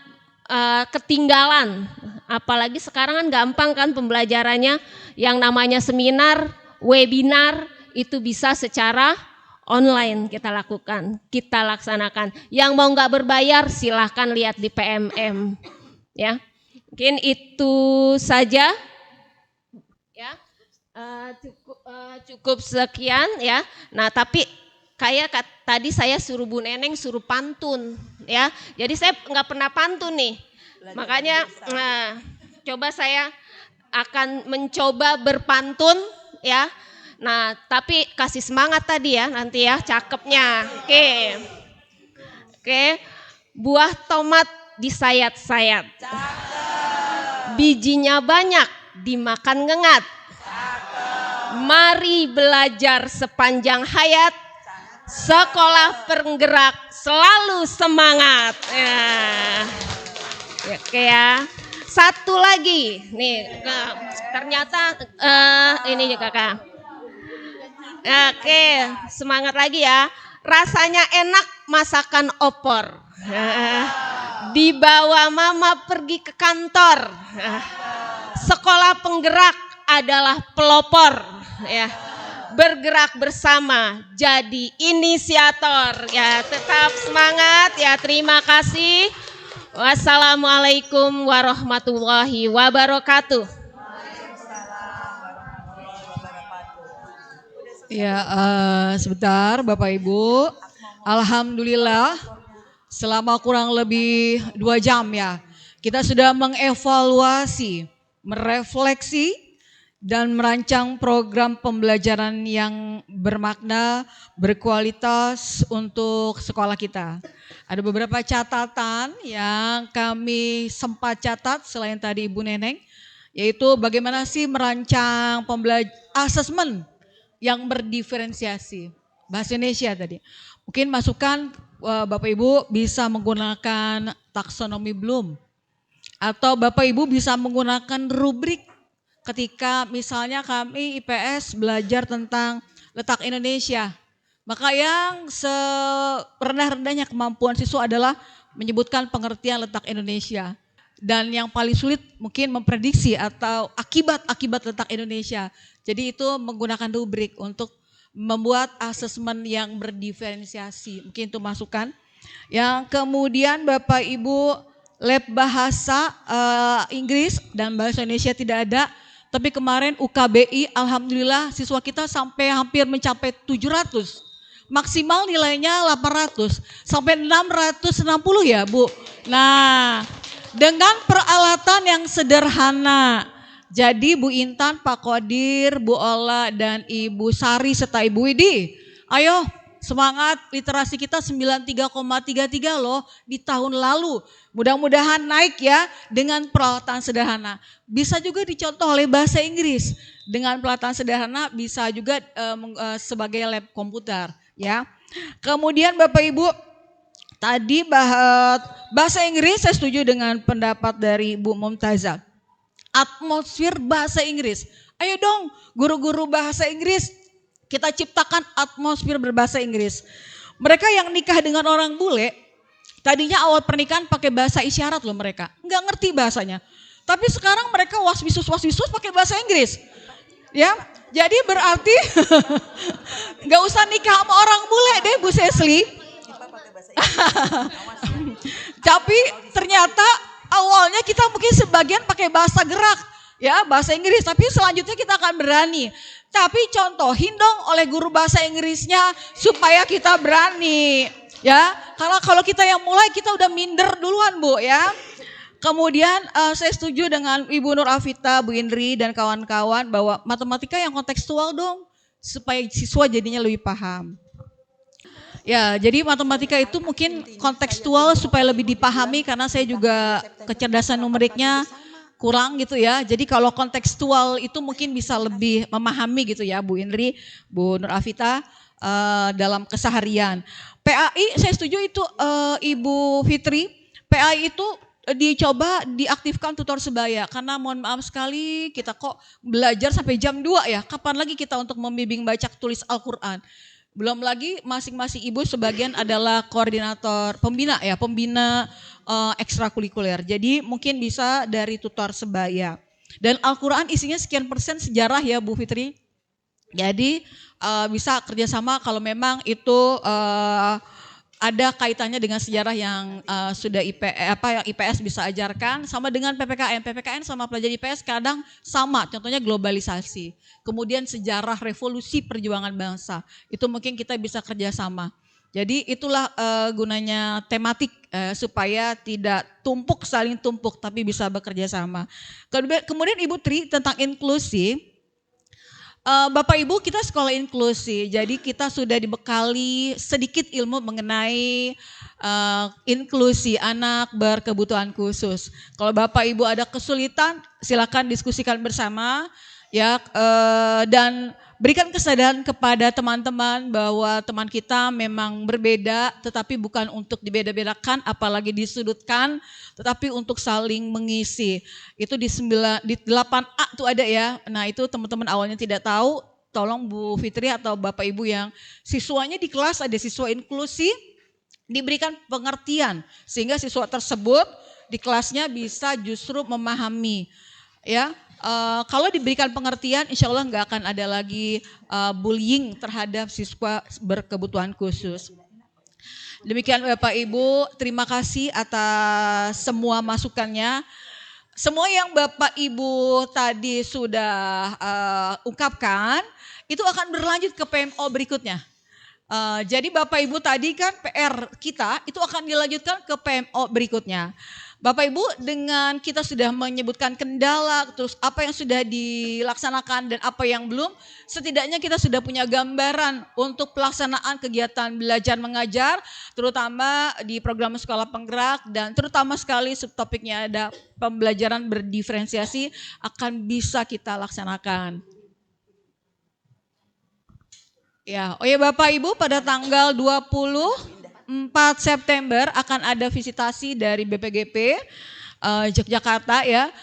ketinggalan, apalagi sekarang kan gampang kan pembelajarannya, yang namanya seminar, webinar itu bisa secara online kita lakukan, kita laksanakan. Yang mau nggak berbayar silahkan lihat di PMM ya. Mungkin itu saja ya, cukup sekian ya. Nah, tapi kayak tadi saya suruh Bu Neneng suruh pantun ya. Jadi saya nggak pernah pantun nih. Makanya coba saya akan mencoba berpantun ya. Nah, tapi kasih semangat tadi ya nanti ya cakepnya. Oke. Buah tomat disayat-sayat. Bijinya banyak, dimakan ngengat. Mari belajar sepanjang hayat. Sekolah penggerak selalu semangat. Ya. Oke ya. Satu lagi. Nih, ternyata ini ya Kakak. Oke, semangat lagi ya. Rasanya enak masakan opor. Dibawa mama pergi ke kantor. Sekolah penggerak adalah pelopor. Ya. Bergerak bersama jadi inisiator. Ya, tetap semangat ya. Terima kasih. Wassalamualaikum warahmatullahi wabarakatuh. Ya, sebentar Bapak Ibu. Alhamdulillah selama kurang lebih 2 jam ya, kita sudah mengevaluasi, merefleksi, dan merancang program pembelajaran yang bermakna, berkualitas untuk sekolah kita. Ada beberapa catatan yang kami sempat catat selain tadi Ibu Neneng, yaitu bagaimana sih merancang asesmen yang berdiferensiasi. Bahasa Indonesia tadi. Mungkin masukan Bapak Ibu bisa menggunakan taksonomi Bloom. Atau Bapak Ibu bisa menggunakan rubrik ketika misalnya kami IPS belajar tentang letak Indonesia. Maka yang serendah-rendahnya kemampuan siswa adalah menyebutkan pengertian letak Indonesia. Dan yang paling sulit mungkin memprediksi atau akibat-akibat letak Indonesia. Jadi itu menggunakan rubrik untuk membuat asesmen yang berdiferensiasi. Mungkin itu masukan. Yang kemudian Bapak Ibu lab bahasa Inggris dan bahasa Indonesia tidak ada. Tapi kemarin UKBI alhamdulillah siswa kita sampai hampir mencapai 700. Maksimal nilainya 800 sampai 660 ya Bu. Nah, dengan peralatan yang sederhana. Jadi Bu Intan, Pak Kodir, Bu Ola dan Ibu Sari serta Ibu Widi. Ayo semangat, literasi kita 93,33 loh di tahun lalu. Mudah-mudahan naik ya dengan peralatan sederhana. Bisa juga dicontoh oleh bahasa Inggris. Dengan peralatan sederhana bisa juga sebagai lab komputer ya. Kemudian Bapak Ibu, tadi bahasa Inggris saya setuju dengan pendapat dari Bu Mumtazah. Atmosfer bahasa Inggris. Ayo dong guru-guru bahasa Inggris, kita ciptakan atmosfer berbahasa Inggris. Mereka yang nikah dengan orang bule, tadinya awal pernikahan pakai bahasa isyarat loh mereka. Nggak ngerti bahasanya. Tapi sekarang mereka waswisus pakai bahasa Inggris. Ya, jadi berarti nggak usah nikah sama orang bule deh Bu Sesli. Tapi ternyata awalnya kita mungkin sebagian pakai bahasa gerak, ya bahasa Inggris. Tapi selanjutnya kita akan berani. Tapi contohin dong oleh guru bahasa Inggrisnya supaya kita berani, ya. Karena kalau kita yang mulai kita udah minder duluan Bu ya. Kemudian saya setuju dengan Ibu Nur Afita, Bu Indri dan kawan-kawan bahwa matematika yang kontekstual dong supaya siswa jadinya lebih paham. Ya, jadi matematika itu mungkin kontekstual supaya lebih dipahami karena saya juga kecerdasan numeriknya kurang gitu ya. Jadi kalau kontekstual itu mungkin bisa lebih memahami gitu ya Bu Indri, Bu Nur Afita dalam keseharian. PAI saya setuju itu Ibu Fitri, PAI itu dicoba diaktifkan tutor sebaya karena mohon maaf sekali kita kok belajar sampai jam 2 ya. Kapan lagi kita untuk membimbing baca tulis Al-Quran? Belum lagi masing-masing ibu sebagian adalah koordinator pembina ya, pembina ekstrakurikuler. Jadi mungkin bisa dari tutor sebaya. Dan Al-Quran isinya sekian persen sejarah ya Bu Fitri. Jadi bisa kerjasama kalau memang itu ada kaitannya dengan sejarah yang sudah yang IPS bisa ajarkan, sama dengan PPKN. PPKN sama pelajar IPS kadang sama, contohnya globalisasi. Kemudian sejarah revolusi perjuangan bangsa, itu mungkin kita bisa kerjasama. Jadi itulah gunanya tematik supaya tidak saling tumpuk, tapi bisa bekerja sama. Kemudian Ibu Tri tentang inklusi. Bapak Ibu kita sekolah inklusi, jadi kita sudah dibekali sedikit ilmu mengenai inklusi anak berkebutuhan khusus. Kalau Bapak Ibu ada kesulitan silakan diskusikan bersama. Ya, dan berikan kesadaran kepada teman-teman bahwa teman kita memang berbeda, tetapi bukan untuk dibeda-bedakan, apalagi disudutkan, tetapi untuk saling mengisi. Itu di 8A itu ada ya. Nah itu teman-teman awalnya tidak tahu, tolong Bu Fitri atau Bapak Ibu yang siswanya di kelas ada siswa inklusi, diberikan pengertian sehingga siswa tersebut di kelasnya bisa justru memahami. Ya, kalau diberikan pengertian, insya Allah nggak akan ada lagi bullying terhadap siswa berkebutuhan khusus. Demikian Bapak Ibu, terima kasih atas semua masukannya. Semua yang Bapak Ibu tadi sudah ungkapkan, itu akan berlanjut ke PMO berikutnya. Jadi Bapak Ibu tadi kan PR kita itu akan dilanjutkan ke PMO berikutnya. Bapak Ibu, dengan kita sudah menyebutkan kendala, terus apa yang sudah dilaksanakan dan apa yang belum, setidaknya kita sudah punya gambaran untuk pelaksanaan kegiatan belajar mengajar, terutama di program sekolah penggerak dan terutama sekali subtopiknya ada pembelajaran berdiferensiasi akan bisa kita laksanakan. Ya, oh ya Bapak Ibu, pada tanggal 4 September akan ada visitasi dari BPGP Yogyakarta ya.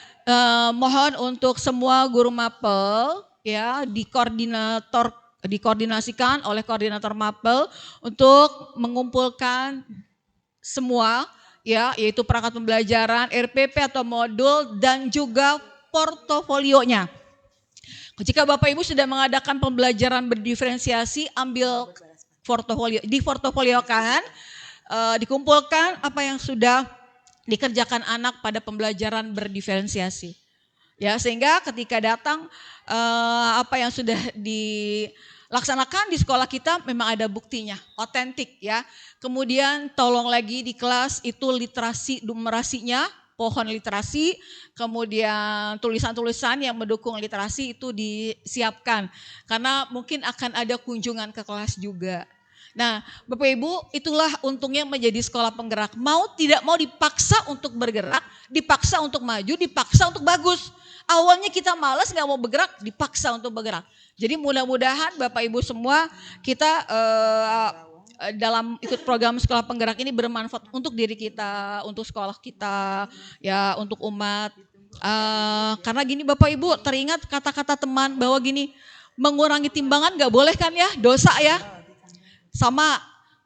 Mohon untuk semua guru mapel ya dikoordinasikan oleh koordinator mapel untuk mengumpulkan semua ya, yaitu perangkat pembelajaran, RPP atau modul dan juga portofolionya. Jika Bapak Ibu sudah mengadakan pembelajaran berdiferensiasi, ambil diportofoliokan, dikumpulkan apa yang sudah dikerjakan anak pada pembelajaran berdiferensiasi. Ya, sehingga ketika datang apa yang sudah dilaksanakan di sekolah kita memang ada buktinya, otentik ya. Kemudian tolong lagi di kelas itu literasi numerasinya, pohon literasi, kemudian tulisan-tulisan yang mendukung literasi itu disiapkan. Karena mungkin akan ada kunjungan ke kelas juga. Nah, Bapak Ibu, itulah untungnya menjadi sekolah penggerak. Mau tidak mau dipaksa untuk bergerak, dipaksa untuk maju, dipaksa untuk bagus. Awalnya kita malas nggak mau bergerak, dipaksa untuk bergerak. Jadi mudah-mudahan Bapak Ibu semua kita dalam ikut program sekolah penggerak ini bermanfaat untuk diri kita, untuk sekolah kita, ya untuk umat. Karena gini Bapak Ibu, teringat kata-kata teman bahwa gini, mengurangi timbangan nggak boleh kan ya, dosa ya. Sama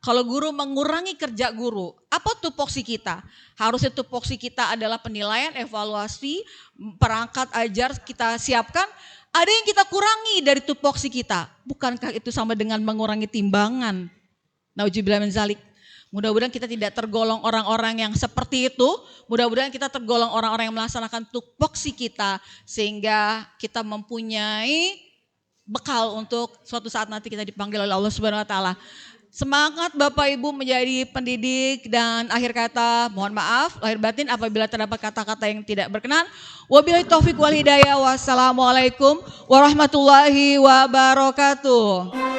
kalau guru mengurangi kerja guru, apa tupoksi kita? Harusnya tupoksi kita adalah penilaian, evaluasi, perangkat ajar kita siapkan. Ada yang kita kurangi dari tupoksi kita. Bukankah itu sama dengan mengurangi timbangan? Nauzubillah min zalik. Mudah-mudahan kita tidak tergolong orang-orang yang seperti itu. Mudah-mudahan kita tergolong orang-orang yang melaksanakan tupoksi kita. Sehingga kita mempunyai bekal untuk suatu saat nanti kita dipanggil oleh Allah Subhanahu wa taala. Semangat Bapak Ibu menjadi pendidik, dan akhir kata mohon maaf lahir batin apabila terdapat kata-kata yang tidak berkenan. Wabillahi taufik wal hidayah. Wassalamualaikum warahmatullahi wabarakatuh.